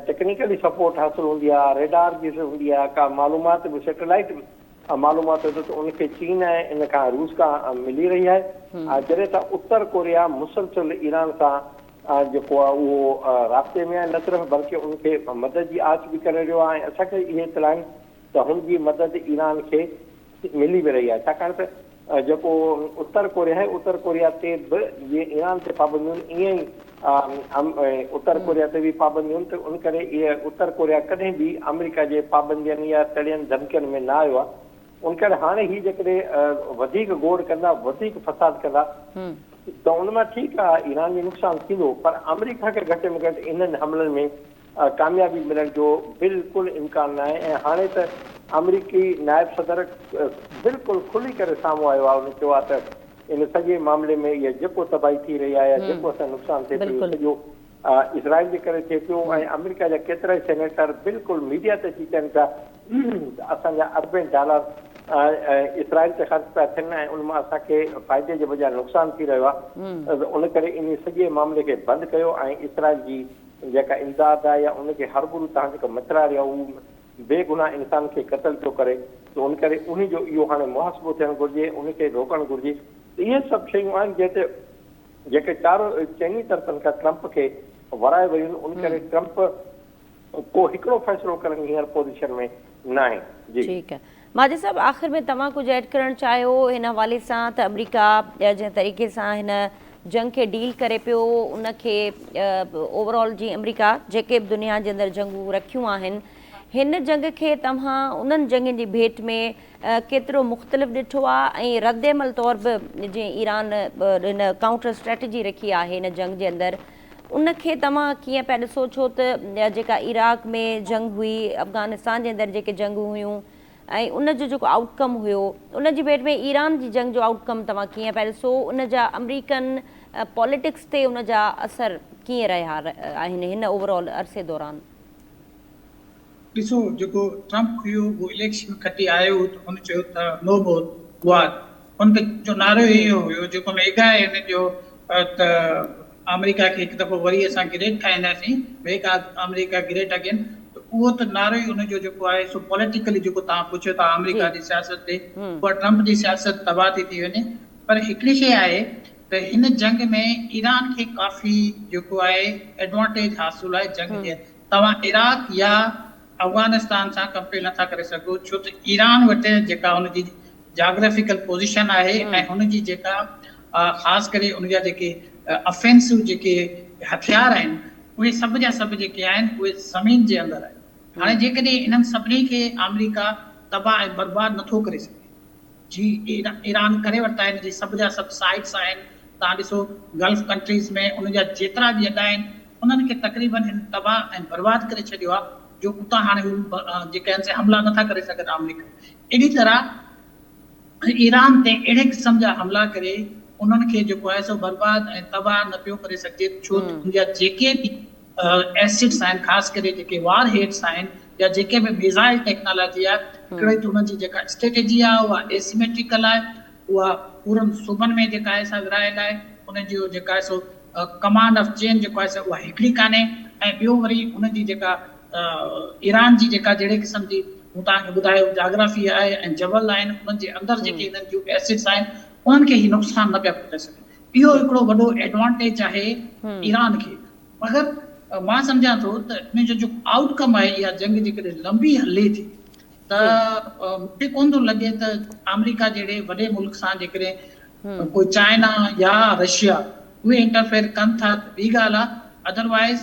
टेक्निकली सपोर्ट हासिलु हूंदी आहे, रेडार जी हूंदी आहे, का मालूमात बि सैटेलाइट मालूमात हुजे त उनखे चीन ऐं इन खां रूस खां मिली रही आहे। जॾहिं त उत्तर कोरिया मुसलसिल ईरान सां जेको आहे उहो राब्ते में आहे, न सिर्फ़ु बल्कि उनखे मदद जी आच बि करे रहियो आहे ऐं असांखे इहे इतला आहिनि त हुनजी मदद ईरान खे मिली बि रही आहे। छाकाणि त जेको उत्तर कोरिया आहे उत्तर कोरिया ते बि जीअं ईरान ते पाबंदियूं आहिनि ईअं ई उत्तर कोरिया ते बि पाबंदियूं आहिनि। त उन करे इहे उत्तर कोरिया कॾहिं बि अमेरिका जे पाबंदियुनि या तड़ियनि धमकियुनि में न आयो आहे। उन करे हाणे ही जेकॾहिं वधीक गोड़ कंदा वधीक फसाद कंदा त उन मां ठीकु आहे ईरान जो नुक़सानु थींदो, पर अमेरिका खे घटि में घटि इन्हनि हमलनि में कामयाबी मिलण जो बिल्कुलु इम्कान न आहे। ऐं हाणे त अमरीकी नायब सदर बिल्कुलु खुली करे साम्हूं आयो आहे। उन चयो आहे त इन सॼे मामले में इहा जेको तबाही थी रही आहे या जेको असां नुक़सानु थिए पियो सॼो इसराइल जे करे थिए पियो। ऐं अमेरिका जा केतिरा ई सेनेटर बिल्कुलु मीडिया ते अची चवनि पिया असांजा $अरबें इसराइल ते ख़र्च पिया थियनि ऐं उन मां असांखे फ़ाइदे जे बजाय नुक़सानु थी रहियो आहे। उन करे इन सॼे मामले खे बंदि कयो ऐं इसराइल जी जेका इमदाद आहे या उनखे हरबुरु तव्हां जेको मचरारी आहे उहो बेगुनाह इंसान खे क़तल पियो करे, त उन करे उन जो इहो हाणे मुहासिबो थियणु घुरिजे, उनखे रोकणु घुरिजे। इहे सभु शयूं आहिनि जिते जेके चङी तरफ़नि खां ट्रंप खे वराए वयूं आहिनि। उन करे ट्रंप को हिकिड़ो फ़ैसिलो करण हींअर पोज़ीशन में न आहे। जी ठीकु आहे माजिद साहब, आख़िर में तव्हां कुझु ऐड करणु चाहियो हिन हवाले सां त अमेरिका जंहिं तरीक़े सां हिन जंग खे डील करे पियो उनखे ओवरऑल जी अमेरिका जेके बि दुनिया जे अंदरि जंगूं रखियूं आहिनि हिन जंग खे तव्हां उन्हनि जंगनि जी भेट में केतिरो मुख़्तलिफ़ ॾिठो आहे ऐं रद्दमल तौर बि जीअं ईरान हिन काउंटर स्ट्रेटजी रखी आहे हिन जंग जे अंदरि उनखे तव्हां कीअं पिया ॾिसो? छो त जेका इराक में जंग हुई, अफ़गानिस्तान जे अंदरि जेके जंगूं हुयूं ऐं उन जो जेको आउटकम हुयो उन जी भेट में ईरान जी जंग जो आउटकम तव्हां कीअं पिया ॾिसो? उन जा अमरीकन पॉलिटिक्स ते उन जा असर कीअं रहिया आहिनि हिन ओवरऑल अरसे दौरान? ॾिसो, जेको ट्रंप हुयो उहो इलेक्शन खटी आयो त हुन चयो त नो मोर वार। हुनखे जो नारो इहो हुयो जेको मेगा आहे हिन जो त अमेरिका खे हिकु दफ़ो वरी असां ग्रेट ठाहींदासीं, मेक अमेरिका ग्रेट अगेन। त उहो त नारो ई हुनजो जेको आहे सो पॉलिटिकली जेको तव्हां पुछियो था अमेरिका जी सियासत ते उहा ट्रंप जी सियासत तबाह थी वञे। पर हिकिड़ी शइ आहे त हिन जंग में ईरान खे काफ़ी जेको आहे एडवांटेज हासिलु आहे जंग जे। तव्हां इराक या अफगानिस्तान सां कंपेयर नथा करे सघो, छो त ईरान वटि जेका हुनजी जाग्राफिकल पोज़ीशन आहे ऐं हुनजी जेका ख़ासि करे उनजा जेके अफेंसिव जेके हथियार आहिनि उहे सभु जा सभु जेके आहिनि उहे ज़मीन जे अंदरि आहिनि। हाणे जेकॾहिं इन्हनि सभिनी खे अमेरिका तबाह ऐं बर्बाद नथो करे सघे, जी ईरान करे वरिता आहिनि, जी सभु जा सभु साइट्स आहिनि। तव्हां ॾिसो गल्फ कंट्रीज़ में उनजा जेतिरा बि अॾा आहिनि उन्हनि खे तक़रीबन हिन तबाह ऐं बर्बाद करे छॾियो आहे जो उतां हाणे जेके आहिनि से हमला नथा करे सघनि अमेरिका। अहिड़ी तरह ईरान ते अहिड़े क़िस्म जा हमला करे उन्हनि खे जेको आहे सो बर्बाद ऐं तबाह न पियो करे सघिजे, छो त उनजा जेके बि एसिड्स आहिनि, ख़ासि करे जेके वार हेड्स आहिनि या जेके बि मिज़ाइल टेक्नोलॉजी आहे, हिकिड़े त उन्हनि जी जेका स्ट्रेटेजी आहे उहा एसिमेट्रिकल आहे, उहा पूरनि सूबनि में जेका आहे सा विरायल आहे। उनजो जेका आहे सो कमांड ऑफ चेन जेको आहे सो उहा हिकिड़ी कान्हे। ऐं ॿियो वरी उनजी जेका ईरान जी जेका जहिड़े क़िस्म जी तव्हांखे ॿुधायो जाग्राफी आहे ऐं जबल आहिनि, उन्हनि जे अंदरि जेके हिननि जूं एसिड्स आहिनि उन्हनि खे ही नुक़सान न पिया पहुचाए सघनि। इहो हिकिड़ो वॾो एडवांटेज आहे ईरान खे। मगर मां सम्झां थो त इन जो जेको आउटकम आहे, इहा जंग जेकॾहिं लंबी हले थी त मूंखे कोन थो लॻे त अमेरिका जहिड़े वॾे मुल्क सां जेकॾहिं कोई चाइना या रशिया उहे इंटरफेयर कनि था त ॿी ॻाल्हि आहे। अदरवाइज़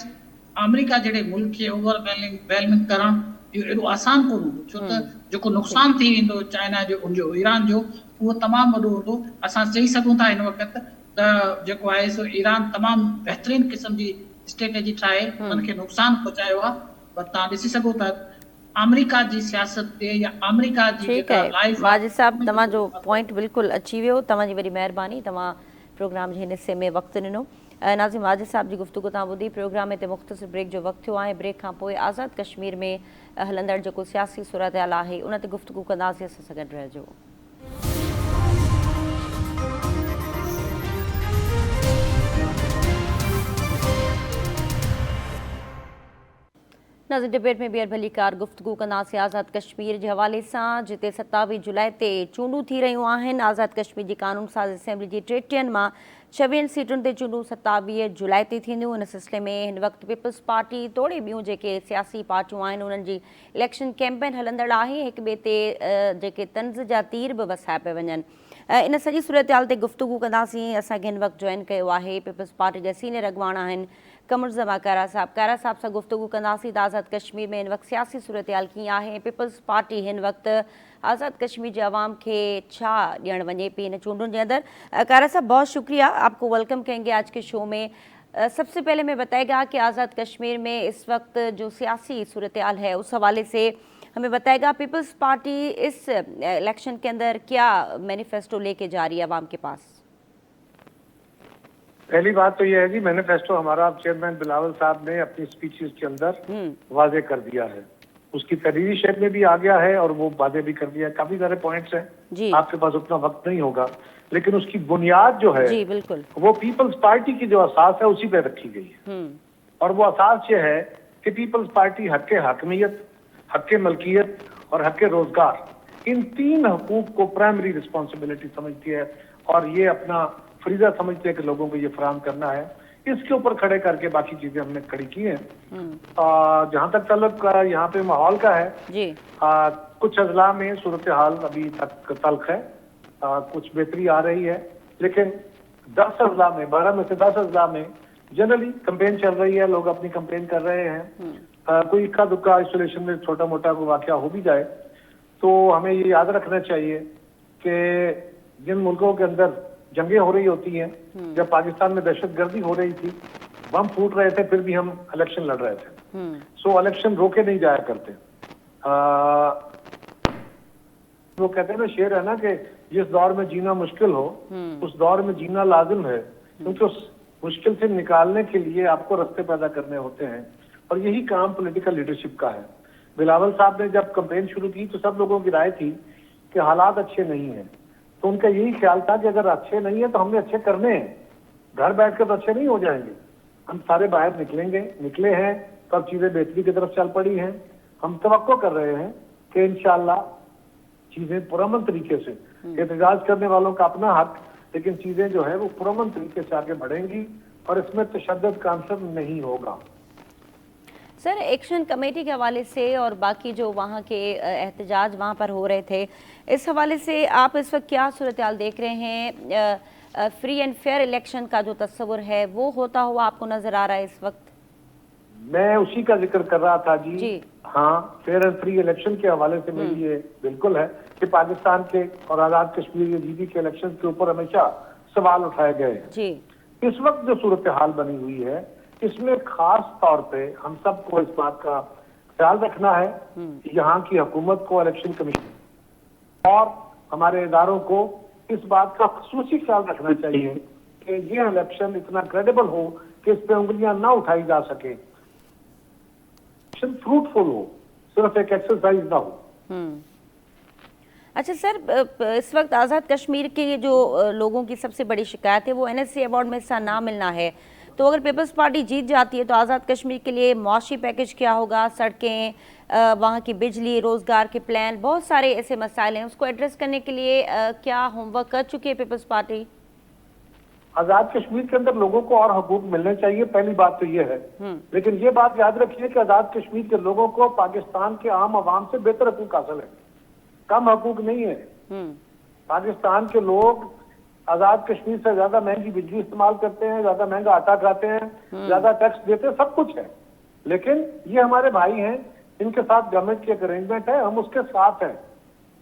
अमेरिका जहिड़े मुल्क खे ओवरवेलमिंग करणु इहो एॾो आसान कोन हूंदो, छो त जेको नुक़सान थी वेंदो चाइना जो, उनजो ईरान जो, उहो तमामु वॾो हूंदो। असां चई सघूं था हिन वक़्तु त जेको आहे सो ईरान तमामु बहितरीन क़िस्म जी स्ट्रेटेजी ठाहे उन्हनि खे नुक़सान पहुचायो आहे। पर तव्हां ॾिसी सघो था अमेरिका जी सियासत ते या अमेरिका जी ठीकु जेका आहे लाइफ वाजिद साहब, तव्हांजो पॉइंट बिल्कुलु अची वियो। तव्हांजी वॾी महिरबानी, तव्हां प्रोग्राम जे हिन हिसे में वक़्तु ॾिनो। नाज़िम, वाजिद साहब जी गुफ़्तगू तव्हां ॿुधी। प्रोग्राम ते मुख़्तसिर ब्रेक जो वक़्तु थियो आहे। ब्रेक खां पोइ आज़ादु कश्मीर में हलंदड़ जेको सियासी सूरत हाल आहे उन ते गुफ़्तगू कंदासीं। असां सां गॾु रहिजो। नाज़िम, डिबेट में ॿीहर भली कार गुफ़्तगू कंदासीं आज़ादु कश्मीर जे हवाले सां, जिते 27 जुलाई ते चूंडूं थी रहियूं आहिनि। आज़ादु कश्मीर जी क़ानून साज़ असेंबली जी 33 मां 26 सीटुनि ते चूंडूं 27 जुलाई ते थींदियूं। इन सिलसिले में हिन वक़्तु पीपल्स पार्टी तोड़े ॿियूं जेके सियासी पार्टियूं आहिनि उन्हनि जी इलेक्शन कैंपेन हलंदड़ आहे। हिक ॿिए ते जेके तंज़ जा तीर बि वसाए पिया वञनि। इन सॼी सूरत हाल ते गुफ़्तगू कंदासीं। असांखे हिन वक़्तु जॉइन कयो आहे पीपल्स पार्टी जा सीनियर अॻवान आहिनि कमरुज़्ज़मा कारा साहब। कारा साहब सां गुफ़्तगू कंदासीं त आज़ादु कश्मीर में हिन वक़्तु सियासी सूरत हाल कीअं आहे, पीपल्स पार्टी हिन वक़्तु आज़ादु कश्मीर जे आवाम खे छा ॾियणु वञे पई इन चूंडुनि जे अंदरि। कारा साहब, बहुत शुक्रिया, आपको वेलकम कहेंगे आज के शो में। सबसे पहले मैं बताएगा कि आज़ाद कश्मीर में इस वक्त जो सियासी सूरत हाल है उस हवाले से हमें बताएगा पीपल्स पार्टी इस इलेक्शन के अंदर क्या मैनिफेस्टो लेके जा रही है आवाम के पास। पहली बात तो यह है कि मैनिफेस्टो हमारा चेयरमैन बिलावल साहब ने अपनी स्पीचेस के अंदर वाजे कर दिया है, उसकी तहरीरी शेप में भी आ गया है और वो वाजे भी कर दिया है। काफी सारे पॉइंट्स हैं, आपके पास उतना वक्त नहीं होगा, लेकिन उसकी बुनियाद जो है जी बिल्कुल वो पीपल्स पार्टी की जो असास है उसी पे रखी गई है। और वो असास ये है कि पीपल्स पार्टी हक हकमियत, हक मलकियत और हक रोजगार, इन तीन हकूक को प्राइमरी रिस्पॉन्सिबिलिटी समझती है और ये अपना फरीजा समझते हैं कि लोगों को ये फराहम करना है। इसके ऊपर खड़े करके बाकी चीजें हमने खड़ी की हैं। जहाँ तक तलब यहाँ पे माहौल का है जी, कुछ अजला में सूरत हाल अभी तक तल्ख है, कुछ बेहतरी आ रही है, लेकिन 10 अजला में 12 में से 10 अजला में जनरली कंपेन चल रही है, लोग अपनी कंपेन कर रहे हैं। कोई इक्का दुक्का आइसोलेशन में छोटा मोटा कोई वाकया हो भी जाए तो हमें ये याद रखना चाहिए कि जिन मुल्कों के अंदर जंगें हो रही होती हैं, जब पाकिस्तान में दहशतगर्दी हो रही थी, बम फूट रहे थे, फिर भी हम इलेक्शन लड़ रहे थे। सो इलेक्शन रोके नहीं जाया करते। वो कहते हैं ना, शेर है ना कि जिस दौर में जीना मुश्किल हो उस दौर में जीना लाजिम है, क्योंकि उस मुश्किल से निकालने के लिए आपको रास्ते पैदा करने होते हैं और यही काम पॉलिटिकल लीडरशिप का है। बिलावल साहब ने जब कैंपेन शुरू की तो सब लोगों की राय थी कि हालात अच्छे नहीं हैं, तो उनका यही ख्याल था कि अगर अच्छे नहीं है तो हमने अच्छे करने हैं, घर बैठकर तो अच्छे नहीं हो जाएंगे, हम सारे बाहर निकले हैं तो अब चीजें बेहतरी की तरफ चल पड़ी हैं। हम तवक्को कर रहे हैं कि इंशाअल्लाह चीजें पुरअमन तरीके से, एहतजाज करने वालों का अपना हक, लेकिन चीजें जो है वो पुरअमन तरीके से आगे बढ़ेंगी और इसमें तशद्दुद का अंसर नहीं होगा। सर, एक्शन कमेटी के हवाले से और बाकी जो वहाँ के एहतजाज वहाँ पर हो रहे थे, इस हवाले से आप इस वक्त क्या सूरत हाल देख रहे हैं? फ्री एंड फेयर इलेक्शन का जो तस्वुर है वो होता हुआ आपको नजर आ रहा है इस वक्त? मैं उसी का जिक्र कर रहा था जी। हाँ, फेयर एंड फ्री इलेक्शन के हवाले से मेरी ये बिल्कुल है कि पाकिस्तान के और आजाद कश्मीर जीबी के इलेक्शन के ऊपर हमेशा सवाल उठाए गए हैं जी। इस वक्त जो सूरत हाल बनी हुई है इसमें खास तौर पे हम सबको इस बात का ख्याल रखना है कि यहाँ की हुकूमत को, इलेक्शन कमीशन और हमारे इदारों को इस बात का खसूसी ख्याल रखना चाहिए कि ये इलेक्शन इतना क्रेडिबल हो कि इस पे उंगलियां ना उठाई जा सके, फ्रूटफुल हो, सिर्फ एक एक्सरसाइज ना हो। अच्छा सर, इस वक्त आज़ाद कश्मीर के जो लोगों की सबसे बड़ी शिकायत है वो NSA अवार्ड में हिस्सा ना मिलना है, तो अगर पीपल्स पार्टी जीत जाती है तो आज़ाद कश्मीर के लिए मुआशी पैकेज क्या होगा, सड़कें, वहाँ की बिजली, रोजगार के प्लान, बहुत सारे ऐसे मसाइल हैं, उसको एड्रेस करने के लिए क्या होमवर्क कर चुकी है पीपल्स पार्टी? आजाद कश्मीर के अंदर लोगों को और हकूक मिलने चाहिए, पहली बात तो ये है। लेकिन ये बात याद रखिए कि आजाद कश्मीर के लोगों को पाकिस्तान के आम आवाम से बेहतर हकूक हासिल है, कम हकूक नहीं है। पाकिस्तान के लोग आजाद कश्मीर से ज्यादा महंगी बिजली इस्तेमाल करते हैं, ज्यादा महंगा आटा खाते हैं, ज्यादा टैक्स देते हैं, सब कुछ है। लेकिन ये हमारे भाई हैं, इनके साथ गवर्नमेंट की एक अरेंजमेंट है, हम उसके साथ हैं,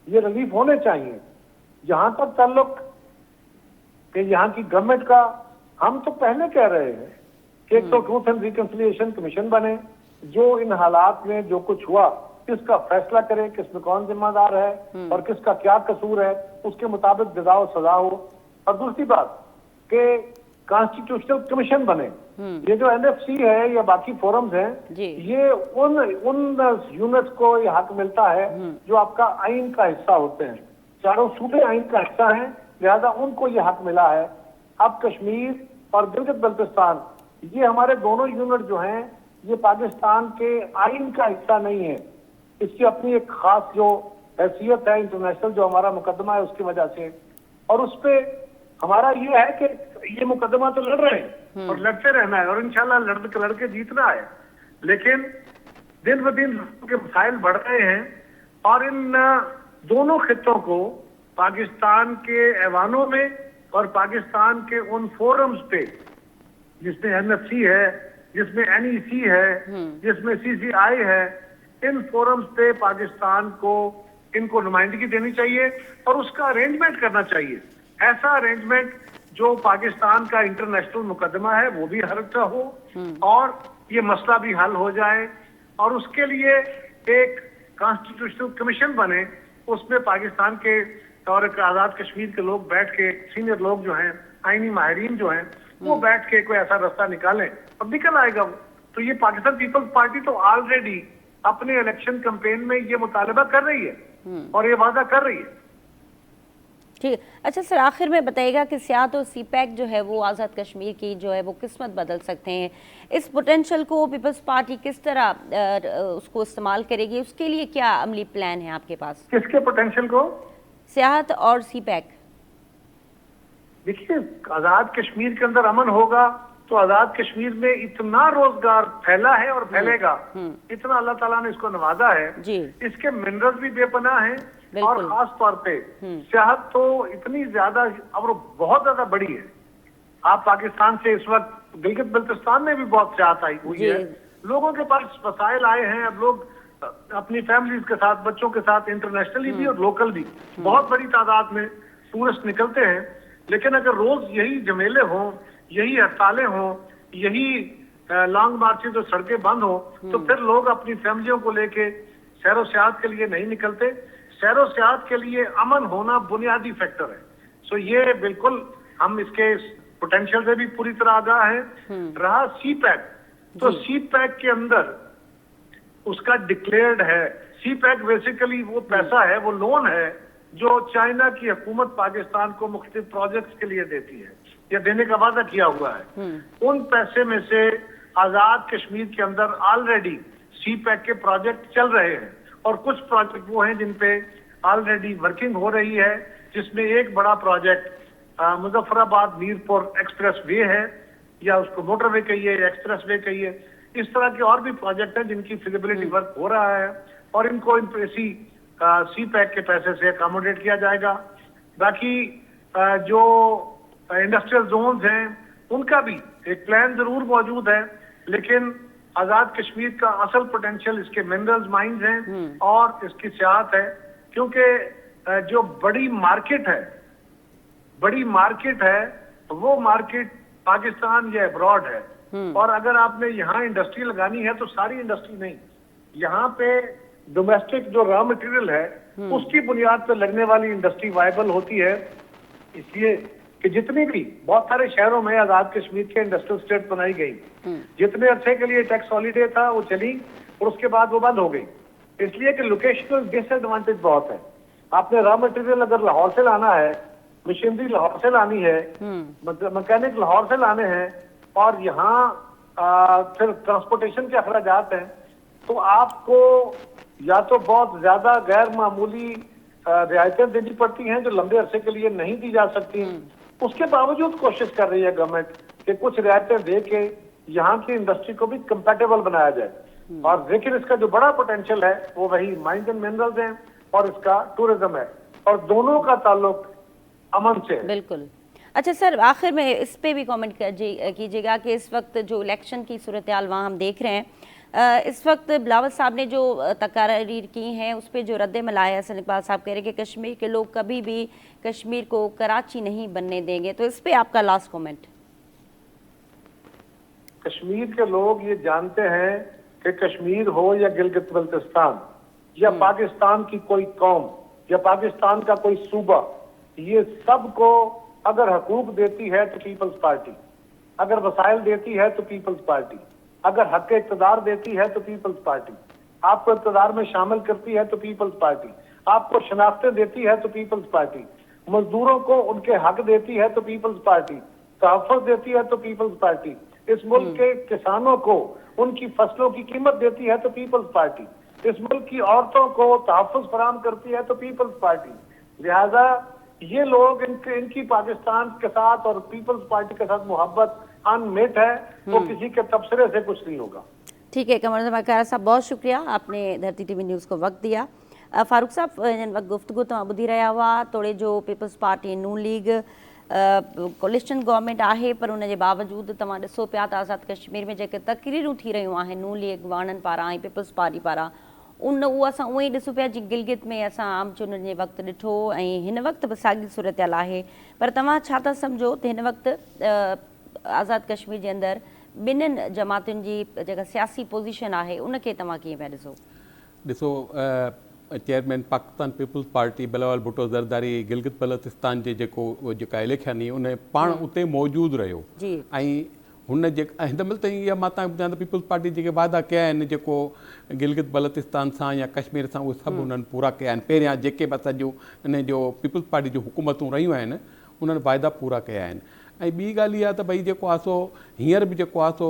ये रिलीफ होने चाहिए। जहां तक ताल्लुक कि यहाँ की गवर्नमेंट का, हम तो पहले कह रहे हैं कि एक तो ट्रूथ एंड रिकंसिलिएशन कमीशन बने, जो इन हालात में जो कुछ हुआ इसका फैसला करे, किसमें कौन जिम्मेदार है और किसका क्या कसूर है, उसके मुताबिक जजा और सजा हो। और दूसरी बात कि कॉन्स्टिट्यूशनल कमीशन बने। ये जो एनएफसी है या बाकी फोरम्स हैं, ये उन यूनिट्स को ये हक मिलता है जो आपका आइन का हिस्सा होते हैं। चारों सूबे आइन का हिस्सा हैं, लिहाजा उनको ये हक मिला है। अब कश्मीर और गिलगित बल्तिस्तान, ये हमारे दोनों यूनिट जो हैं, ये पाकिस्तान के आइन का हिस्सा नहीं है। इसकी अपनी एक खास जो हैसियत है, इंटरनेशनल जो हमारा मुकदमा है उसकी वजह से, और उस पे हमारा ये है कि ये मुकदमा तो लड़ रहे हैं और लड़ते रहना है और इंशाल्लाह लड़के जीतना है। लेकिन दिन ब दिन लोगों के मसाइल बढ़ रहे हैं और इन दोनों खित्तों को पाकिस्तान के ऐवानों में और पाकिस्तान के उन फोरम्स पे, जिसमें एनएफसी है, जिसमें एनईसी है, जिसमें सीसीआई है, इन फोरम्स पे पाकिस्तान को इनको नुमाइंदगी देनी चाहिए और उसका अरेंजमेंट करना चाहिए। ऐसा अरेंजमेंट जो पाकिस्तान का इंटरनेशनल मुकदमा है वो भी हल हो और ये मसला भी हल हो जाए, और उसके लिए एक कॉन्स्टिट्यूशनल कमीशन बने, उसमें पाकिस्तान के और आजाद कश्मीर के लोग बैठ के, सीनियर लोग जो हैं, आईनी माहिरीन जो हैं, वो बैठ के कोई ऐसा रास्ता निकालें और निकल आएगा वो। तो ये पाकिस्तान पीपल्स पार्टी तो ऑलरेडी अपने इलेक्शन कैंपेन में ये मुतालबा कर रही है और ये वादा कर रही है। ठीक। अच्छा सर, आखिर में बताइएगा कि सियाहत और सीपैक जो है वो आज़ाद कश्मीर की जो है वो किस्मत बदल सकते हैं। इस पोटेंशियल को पीपल्स पार्टी किस तरह उसको इस्तेमाल करेगी, उसके लिए क्या अमली प्लान है आपके पास? किसके पोटेंशियल को? सियाहत और सीपैक। देखिए, आजाद कश्मीर के अंदर अमन होगा तो आजाद कश्मीर में इतना रोजगार फैला है और फैलेगा, इतना अल्लाह ताला ने इसको नवाजा है जी। इसके मिनरल्स भी बेपनाह हैं और खास तौर पे सियाहत तो इतनी ज्यादा और बहुत ज्यादा बड़ी है। आप पाकिस्तान से इस वक्त गिलगित बल्तिस्तान में भी बहुत सियाहत आई हुई है, लोगों के पास वसाइल आए हैं, अब लोग अपनी फैमिलीज के साथ, बच्चों के साथ इंटरनेशनली भी और लोकल भी बहुत बड़ी तादाद में टूरिस्ट निकलते हैं। लेकिन अगर रोज यही झमेले हों, यही हड़तालें हों, यही लॉन्ग मार्चेज और सड़कें बंद हो, तो फिर लोग अपनी फैमिलियों को लेके सैर व सियाहत के लिए नहीं निकलते। सैर व सियाहत के लिए अमन होना बुनियादी फैक्टर है। सो ये बिल्कुल हम इसके पोटेंशियल से भी पूरी तरह आगाह है। रहा सी पैक, तो सी पैक के अंदर उसका डिक्लेयर्ड है। सी पैक बेसिकली वो पैसा है, वो लोन है जो चाइना की हुकूमत पाकिस्तान को मुख्तलिफ प्रोजेक्ट्स के लिए देती है या देने का वादा किया हुआ है। उन पैसे में से आजाद कश्मीर के अंदर ऑलरेडी सी पैक के प्रोजेक्ट चल रहे हैं और कुछ प्रोजेक्ट वो हैं जिन पे ऑलरेडी वर्किंग हो रही है, जिसमें एक बड़ा project Muzaffarabad Mirpur express way है, या उसको मोटरवे कहिए या एक्सप्रेस वे कहिए। इस तरह के और भी प्रोजेक्ट हैं जिनकी फिजिबिलिटी वर्क हो रहा है और इनको इसी सी पैक के पैसे से अकोमोडेट किया जाएगा। बाकी जो इंडस्ट्रियल जोन्स हैं उनका भी एक प्लान जरूर मौजूद है, लेकिन आजाद कश्मीर का असल पोटेंशियल इसके मिनरल्स माइंस हैं और इसकी सियाहत है, क्योंकि जो बड़ी मार्केट है वो मार्केट पाकिस्तान या अब्रॉड है। और अगर आपने यहाँ इंडस्ट्री लगानी है तो सारी इंडस्ट्री नहीं, यहाँ पे डोमेस्टिक जो रॉ मटेरियल है उसकी बुनियाद पर लगने वाली इंडस्ट्री वायबल होती है। इसलिए कि जितनी भी बहुत सारे शहरों में आजाद कश्मीर के इंडस्ट्रियल स्टेट बनाई गई, जितने अरसे के लिए टैक्स हॉलीडे था वो चली और उसके बाद वो बंद हो गई, इसलिए कि लोकेशनल डिसएडवांटेज बहुत है। आपने रॉ मटेरियल अगर लाहौर से लाना है, मशीनरी लाहौर से लानी है, मैकेनिक लाहौर से लाने हैं, और यहाँ फिर ट्रांसपोर्टेशन के अखराजात हैं, तो आपको या तो बहुत ज्यादा गैर मामूली रियायतें देनी पड़ती हैं जो लंबे अरसे के लिए नहीं दी जा सकती। उसके बावजूद कोशिश कर रही है गवर्नमेंट कि कुछ रियायतें दे के यहाँ की इंडस्ट्री को भी कंपेटेबल बनाया जाए। और लेकिन इसका जो बड़ा पोटेंशियल है वो वही माइंस एंड मिनरल्स हैं और इसका टूरिज्म है, और दोनों का ताल्लुक अमन से है। बिल्कुल। अच्छा सर, आखिर में इस पे भी कमेंट कीजिएगा कि इस वक्त जो इलेक्शन की सूरत हाल वहाँ हम देख रहे हैं, इस वक्त बिलावल साहब ने जो तकारीर की हैं उस पर जो रद्द-ए-अमल आया है, हसन इकबाल साहब कह रहे हैं कि कश्मीर के लोग कभी भी कश्मीर को कराची नहीं बनने देंगे, तो इस पे आपका लास्ट कमेंट। कश्मीर के लोग ये जानते हैं कि कश्मीर हो या गिलगित बल्तिस्तान या पाकिस्तान की कोई कौम या पाकिस्तान का कोई सूबा, ये सबको अगर हकूक देती है तो पीपल्स पार्टी, अगर वसाइल देती है तो पीपल्स पार्टी, अगर हक इक़्तिदार देती है तो पीपल्स पार्टी, आपको इक़्तिदार में शामिल करती है तो पीपल्स पार्टी, आपको शनाख्तें देती है तो पीपल्स पार्टी, मजदूरों को उनके हक देती है तो पीपल्स पार्टी, तहफ़्फ़ुज़ देती है तो पीपल्स पार्टी, इस मुल्क के किसानों को उनकी फसलों की कीमत देती है तो पीपल्स पार्टी, इस मुल्क की औरतों को तहफ़्फ़ुज़ फराहम करती है तो पीपल्स पार्टी। लिहाजा ये लोग इनकी पाकिस्तान के साथ और पीपल्स पार्टी के साथ मोहब्बत अनमेट है, वो किसी के तबसरे से कुछ नहीं होगा। ठीक है, कमर ज़मान साहब बहुत शुक्रिया, आपने धरती टीवी न्यूज़ को वक्त दिया। फारूक साहब, जिन वक्त गुफ्तगू तव्हां ॿुधी रहिया हुआ, तोड़े जो पीपल्स पार्टी नून लीग कोलिशन गवर्नमेंट आहे, पर उन जे बावजूदि तव्हां ॾिसो पिया त आज़ाद कश्मीर में जेके तकरीरूं थी रहियूं आहिनि नून लीग वारनि पारां ऐं पीपल्स पार्टी पारां, उहो असां उअं ई ॾिसूं पिया जीअं गिलगित में असां आम चूंडनि जे वक़्तु ॾिठो, ऐं हिन वक़्तु बि साॻी सूरत हाल आहे। पर तव्हां छा था सम्झो त हिन वक़्तु आज़ाद कश्मीर जे अंदरि ॿिन्हिनि जमातुनि जी जेका सियासी पोज़ीशन आहे उनखे तव्हां कीअं पिया ॾिसो? ॾिसो, chairman Pakistan peoples party Bilawal Bhutto Zardari Gilgit Baltistan जे जेका इलेक्शन हुई उन पाण उते मौजूदु रहियो, ऐं हुन जे हिन महिल ताईं इहा मां तव्हांखे ॿुधायां त पीपल्स पार्टी जेके वाइदा कया आहिनि जेको गिलगित बल्तिस्तान सां या कश्मीर सां, उहे सभु हुननि पूरा कया आहिनि। पहिरियां जेके बि असांजूं इन जो पीपल्स पार्टी जूं हुकूमतूं रहियूं आहिनि उन्हनि वाइदा पूरा कया आहिनि। ऐं ॿी ॻाल्हि इहा त भई जेको आहे सो हींअर बि जेको आहे सो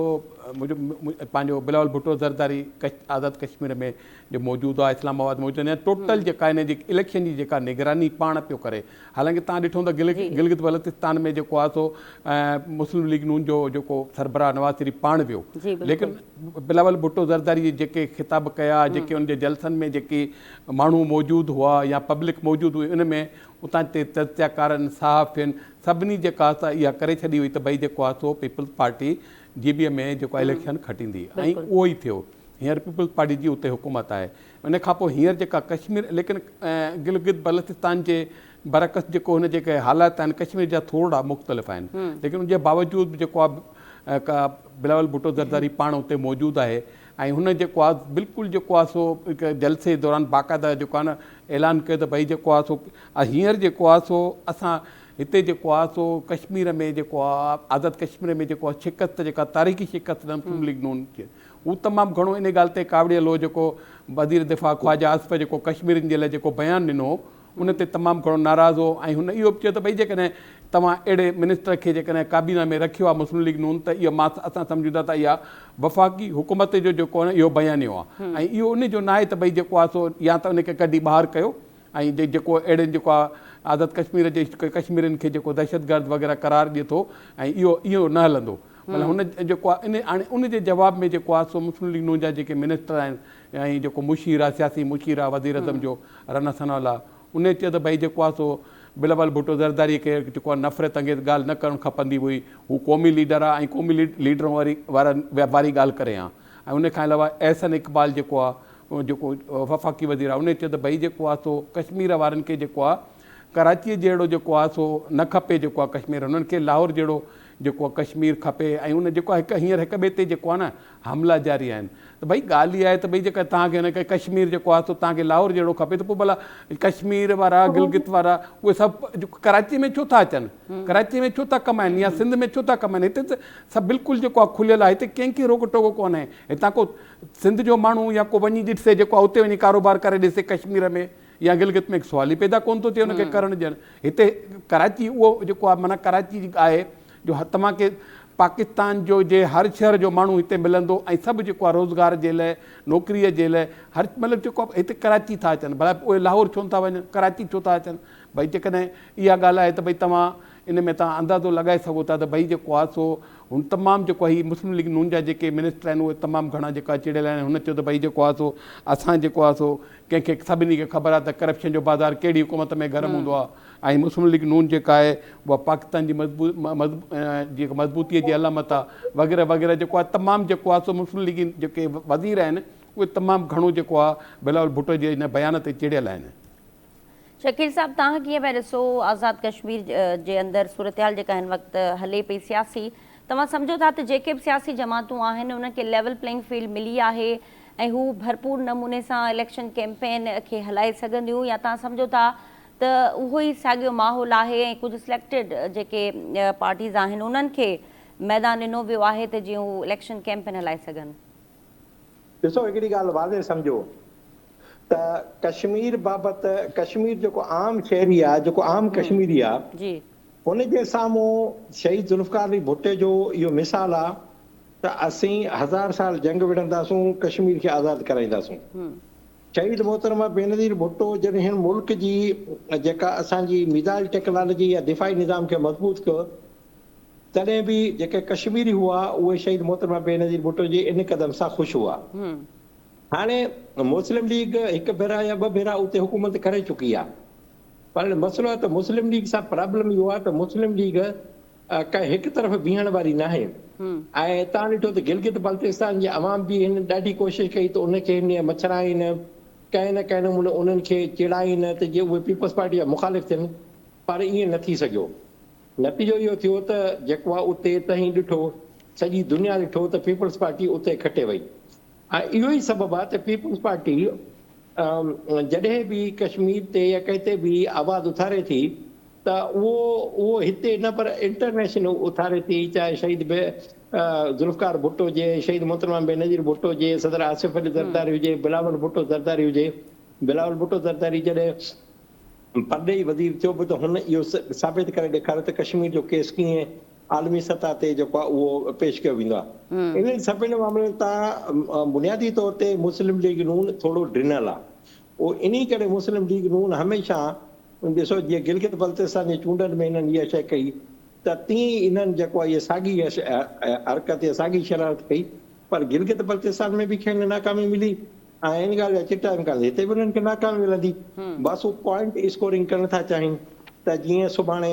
पंहिंजो बिलावल भुट्टो ज़रदारी आज़ाद कश्मीर में जो मौजूदु आहे, इस्लामाबाद मौजूदु आहे, टोटल जेका हिन जी इलेक्शन जी जेका निगरानी पाण पियो करे। हालांकि तव्हां ॾिठो त गिलगित बल्तिस्तान में जेको आहे सो मुस्लिम लीग नून जो जेको सरबराह नवाज़ शरीफ़ पाण वियो, लेकिन बिलावल भुट्टो ज़रदारी जे जेके ख़िताब कया, जेके उनजे जलसनि में जेके माण्हू मौजूदु हुआ या पब्लिक मौजूदु हुई, उन में उतां ते तज़कियाकारनि सहाफ़ियुनि सभिनी जेका इहा करे छॾी हुई त भई जेको आहे सो पीपल्स पार्टी GB में जेको इलेक्शन खटींदी, ऐं उहो ई थियो। हींअर पीपल्स पार्टी जी उते हुकूमत आहे। उन खां पोइ हींअर जेका कश्मीर, लेकिन गिलगित बल्तिस्तान जे बरक़स जेको हुन जेके हालात आहिनि कश्मीर जा थोरा मुख़्तलिफ़ आहिनि, लेकिन उनजे बावजूदि बि जेको आहे बिलावल भुट्टो ज़रदारी पाण उते मौजूदु आहे, ऐं हुन जेको आहे बिल्कुलु जेको आहे सो हिकु जलसे दौरान बाक़ाइदा जेको आहे न ऐलान कयो त भई जेको आहे सो हींअर जेको आहे सो असां हिते जेको आहे सो कश्मीर में जेको आहे आज़ाद कश्मीर में जेको आहे शिकस्त जेका तारीख़ी शिकस्त मुस्लिम लीग नून खे, उहो तमामु घणो इन ॻाल्हि ते कावड़ियल हो जेको वज़ीर दिफ़ा ख़्वाजा आसिफ़ जेको कश्मीरनि जे लाइ जेको बयानु ॾिनो उन ते तमामु घणो नाराज़ हो, ऐं हुन इहो बि चयो त भई जेकॾहिं तव्हां अहिड़े मिनिस्टर खे जेकॾहिं काबीना में रखियो आहे मुस्लिम लीग नून, त इहा असां सम्झूं था त इहा वफ़ाक़ी हुकूमत जो जेको आहे इहो बयानियो आहे, ऐं इहो उन जो न आहे त भई जेको आहे सो या त उनखे कढी ॿाहिरि कयो, ऐं जेको अहिड़े जेको आहे आज़ाद कश्मीर जे कश्मीरियुनि खे जेको दहशतगर्द वग़ैरह करार ॾिए थो, ऐं इहो न हलंदो। मतिलबु हुन जेको आहे हाणे उन जे जवाब में जेको आहे सो मुस्लिम लीग नून जा जेके मिनिस्टर आहिनि, ऐं जेको मुशीर आहे सियासी मुशीर आहे वज़ीर अज़म जो राना सनाउल्लाह, उन चयो त भई जेको आहे सो बिलावल भुट्टो ज़रदारी खे जेको आहे नफ़रत अंगेज़ ॻाल्हि न करणु खपंदी हुई, हू क़ौमी लीडर आहे ऐं क़ौमी लीडर वारी ॻाल्हि करे हा। ऐं उन खां अलावा एहसन इक़बाल जेको आहे जेको वफ़ाक़ी वज़ीर आहे, उन चयो त भई जेको आहे सो कश्मीर वारनि खे जेको आहे कराची जहिड़ो जेको आहे सो न खपे, जेको आहे कश्मीर उन्हनि खे लाहौर जहिड़ो जेको आहे कश्मीर खपे, ऐं उन जेको आहे हींअर हिक ॿिए ते जेको आहे न हमला जारी आहिनि। त भई ॻाल्हि इहा आहे त भई जेका तव्हांखे हुनखे कश्मीर जेको आहे सो तव्हांखे लाहौर जहिड़ो खपे, त पोइ भला कश्मीर वारा गिलगित वारा उहे सभु कराची में छो था अचनि, कराची में छो था कमाइनि या सिंध में छो था कमाइनि? हिते त सभु बिल्कुलु जेको आहे खुलियल आहे, हिते कंहिंखे रोक टोक कोन्हे। हितां को सिंध जो माण्हू या को वञी ॾिसे जेको आहे उते वञी कारोबार करे ॾिसे कश्मीर में या गिलगित में, सुवाल ई पैदा कोन थो थिए हुनखे करणु ॾियनि। हिते कराची उहो जेको आहे माना कराची आहे जो तव्हांखे पाकिस्तान जो जे हर शहर जो माण्हू हिते मिलंदो ऐं सभु जेको आहे रोज़गार जे लाइ नौकिरीअ जे लाइ हर मतिलबु जेको आहे हिते कराची था अचनि भला उहे लाहौर छो था वञनि कराची छो था अचनि भई जेकॾहिं इहा ॻाल्हि आहे त भई तव्हां इन में तव्हां अंदाज़ो लॻाए सघो था त भई जेको आहे सो हुन तमामु जेको आहे मुस्लिम लीग नून जा जेके मिनिस्टर आहिनि उहे तमामु घणा जेका चिड़ियल आहिनि हुन चयो त भई जेको आहे सो असां जेको आहे सो कंहिंखे सभिनी खे ख़बर आहे त करप्शन जो बाज़ार कहिड़ी हुकूमत में गरम हूंदो आहे ऐं मुस्लिम लीग नून जेका आहे उहा पाकिस्तान जी जेका मज़बूतीअ जी अलामत आहे वग़ैरह वग़ैरह जेको आहे तमामु जेको आहे सो मुस्लिम लीग जेके वज़ीर आहिनि उहे तमामु घणो जेको आहे बिलावल भुट्टो जे हिन बयान ते चिड़ियल आहिनि। शकील साहब तव्हां कीअं पिया ॾिसो आज़ाद कश्मीर जे अंदरि सूरत हाल जेका हिन वक़्तु हले पई सियासी तव्हां सम्झो था त जेके बि सियासी जमातूं आहिनि उनखे लेवल प्लेइंग फील्ड मिली आहे ऐं हू भरपूर नमूने सां इलेक्शन कैंपेन खे हलाए सघंदियूं या तव्हां सम्झो था त उहो ई साॻियो माहौल आहे ऐं कुझु सिलेक्टेड जेके पार्टीज़ आहिनि उन्हनि खे मैदान ॾिनो वियो आहे त जीअं हू इलेक्शन कैंपेन हलाए सघनि? ॾिसो हिकिड़ी ॻाल्हि वाज़े सम्झो त कश्मीर बाबति कश्मीर जेको आम शहरी आहे जेको आम कश्मीरी आहे जी हुन जे साम्हूं शहीद ज़ुल्फ़िकार अली भुट्टे जो इहो मिसाल आहे त असीं 1000 साल जंग विढ़ंदासूं कश्मीर खे आज़ादु कराईंदासूं। शहीद मोहतरमा बेनज़ीर भुट्टो जॾहिं हिन मुल्क जी जेका असांजी मिज़ाइल टेक्नोलॉजी या दिफ़ाई निज़ाम खे मज़बूत कयो तॾहिं बि जेके कश्मीरी हुआ उहे शहीद मोहतरमा बेनज़ीर भुट्टो जे इन क़दम सां ख़ुशि हुआ। हाणे मुस्लिम लीग हिकु भेरा या ॿ भेरा उते हुकूमत करे चुकी आहे पर मसइलो आहे त मुस्लिम लीग सां प्रॉब्लम इहो आहे त मुस्लिम लीग का हिकु तरफ़ बीहण वारी न आहे ऐं तव्हां ॾिठो त गिलगित बल्तिस्तान जी अवाम बि हिन ॾाढी कोशिशि कई त उनखे हिन मछराइनि कंहिं न कंहिं नमूने उन्हनि खे चिड़ाइनि त जीअं उहे पीपल्स पार्टी जा मुखालिफ़ थियनि पर ईअं न थी सघियो। नतीजो इहो थियो त जेको आहे उते तव्हीं ॾिठो सॼी दुनिया ॾिठो त पीपल्स पार्टी उते खटे वई ऐं इहो ई सबबु आहे त पीपल्स पार्टी जॾहिं बि कश्मीर ते या कंहिं ते बि आवाज़ु उथारे थी त उहो हिते न पर इंटरनेशनल उथारे थी चाहे शहीद ज़ुल्फ़िकार भुट्टो जे शहीद मोहतरमा बेनज़ीर भुट्टो जे सदर आसिफ अली ज़रदारी हुजे बिलावल भुट्टो ज़रदारी हुजे बिलावल भुट्टो ज़रदारी जॾहिं परॾेही वज़ीर थियो बि त हुन इहो साबित करे ॾेखारियो त कश्मीर जो केस कीअं आलमी सतह ते जेको आहे उहो पेश कयो वेंदो आहे। इन सभिनी मामलनि तां बुनियादी तौर ते मुस्लिम लीग नून थोरो ड्रिनल आहे उहो इन करे मुस्लिम लीग नून हमेशह ॾिसो जीअं गिलगित बल्तिस्तान जी चूंडनि में हिननि इहा शइ कई त तीअं इन्हनि जेको आहे इहा साॻी हरकत या साॻी शरारत कई पर गिलगित बल्तिस्तान में बि खेनि नाकामी मिली ऐं हिन ॻाल्हि जा चिटा इम्कान हिते बि उन्हनि खे नाकामी मिलंदी बसि हू पॉइंट स्कोरिंग करणु था चाहिनि त जीअं सुभाणे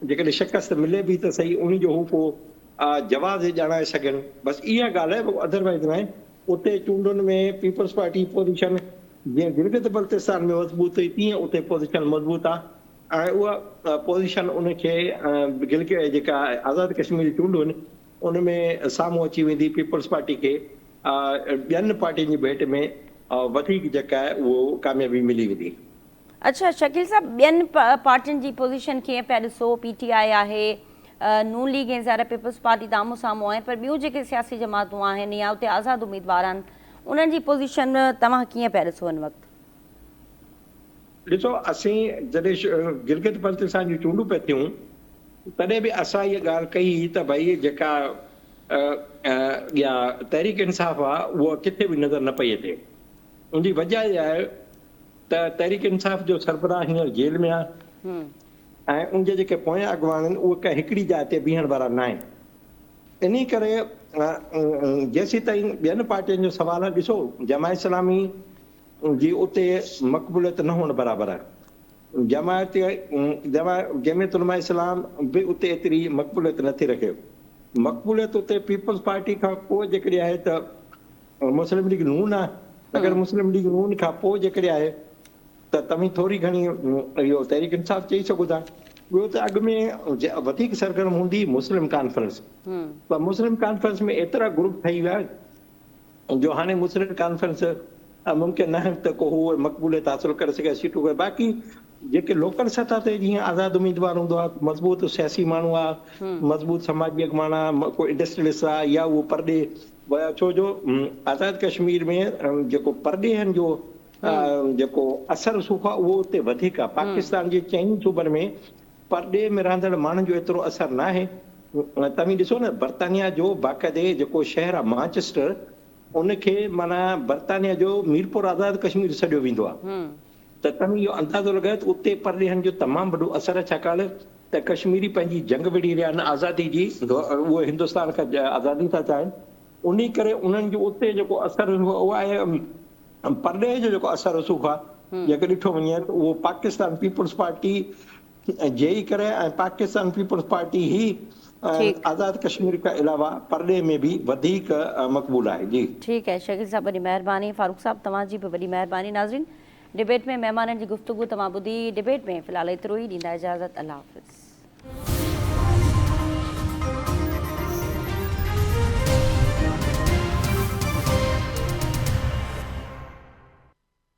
जेकॾहिं शिकस्त मिले बि त सही उन जो हू पोइ जवाज़ ॼाणाए सघनि बसि इहा ॻाल्हि आहे अदरवाइज़ न आहे। उते चूंडुनि में पीपल्स पार्टी पोज़ीशन जीअं गिलगित बल्तिस्तान में मज़बूत हुई तीअं उते पोज़ीशन मज़बूत आहे ऐं उहा पोज़ीशन उनखे गिलगित जेका आज़ादु कश्मीर चूंडूं आहिनि उन में साम्हूं अची वेंदी पीपल्स पार्टी खे ॿियनि पार्टियुनि जी भेट में वधीक जेका आहे उहो कामयाबी मिली वेंदी। अच्छा शकील साहब ॿियनि पार्टियुनि जी पोज़ीशन कीअं पिया ॾिसो PTI आहे नून लीग ऐं ज़ाहिर पीपल्स पार्टी त आम्हूं साम्हूं आहे पर ॿियूं जेके सियासी जमातूं आहिनि या उते आज़ादु उम्मीदवार आहिनि उन्हनि जी पोज़ीशन तव्हां कीअं पिया ॾिसो हिन वक़्तु? ॾिसो असीं जॾहिं गिलगित बल्तिस्तान जूं चूंडूं पिया थियूं तॾहिं बि असां इहा ॻाल्हि कई त भई जेका तहरीक इंसाफ़ आहे उहा किथे बि नज़र न पई अचे। उनजी वजह इहा आहे त तहरीक इंसाफ़ जो सरबराह हींअर जेल में आहे ऐं उनजे जेके पोयां अॻुवान आहिनि उहे कंहिं हिकिड़ी जाइ ते बीहण वारा न आहिनि। इन करे जेसीं ताईं ॿियनि पार्टियुनि जो सवाल आहे ॾिसो जमात इस्लामी जी उते मक़बूलियत न हुअण बराबरि आहे। जमात उलमा इस्लाम बि उते एतिरी मक़बूलियत नथी रखे। मक़बूलियत उते पीपल्स पार्टी खां पोइ जेकॾहिं आहे त मुस्लिम लीग नून आहे। अगरि मुस्लिम लीग नून खां पोइ जेकॾहिं आहे त तव्हीं थोरी घणी इहो तहरीक इंसाफ़ चई सघो था। ॿियो त अॻु में वधीक सरगर्म हूंदी मुस्लिम कॉन्फ्रेंस पर मुस्लिम कॉन्फ्रेंस में एतिरा ग्रुप ठही विया जो हाणे मुस्लिम कॉन्फ्रेंस मुमकिन न आहे त को उहो मक़बूलियत हासिल करे सघे सीटूं करे। बाक़ी जेके लोकल सतह ते जीअं आज़ादु उम्मीदवार हूंदो आहे मज़बूत सियासी माण्हू आहे मज़बूत समाजी अॻुवान आहे कोई इंडस्ट्रियलिस्ट आहे या उहो परॾे विया छो जो आज़ादु कश्मीर में जेको परॾेहनि जो जेको असरु सुख आहे उहो उते वधीक आहे। पाकिस्तान जे चइनि सूबनि में परॾे में रहंदड़ माण्हुनि जो एतिरो असरु न आहे तव्हीं ॾिसो न बर्तानिया जो बाक़ाइदे जेको शहर आहे मांचेस्टर उनखे माना बर्तानिया जो मीरपुर आज़ाद कश्मीर सॾियो वेंदो आहे। त तव्हीं इहो अंदाज़ो लॻायो त उते परॾेहनि जो तमामु वॾो असरु आहे, छाकाणि त कश्मीरी पंहिंजी जंग विड़ी रहिया आहिनि आज़ादी जी, उहे हिंदुस्तान खां आज़ादी था चाहिनि, उन करे उन्हनि जो उते जेको असरु उहो आहे परॾेह जो जेको असरु रसूख़ आहे जेके ॾिठो वञे त उहो पाकिस्तान पीपुल्स पार्टी जे ई करे ऐं पाकिस्तान पीपुल्स पार्टी ही आज़ाद कश्मीर खां अलावा परॾे में बि वधीक मक़बूल आहे। जी ठीकु आहे शकील साहब, वॾी महिरबानी। फारूक साहब तव्हांजी बि वॾी महिरबानी। नाज़रीन, डिबेट में महिमाननि जी गुफ़्तगू तव्हां ॿुधी। डिबेट में फ़िलहालु एतिरो ई, ॾींदा इजाज़त। अल्लाह हाफ़िज़।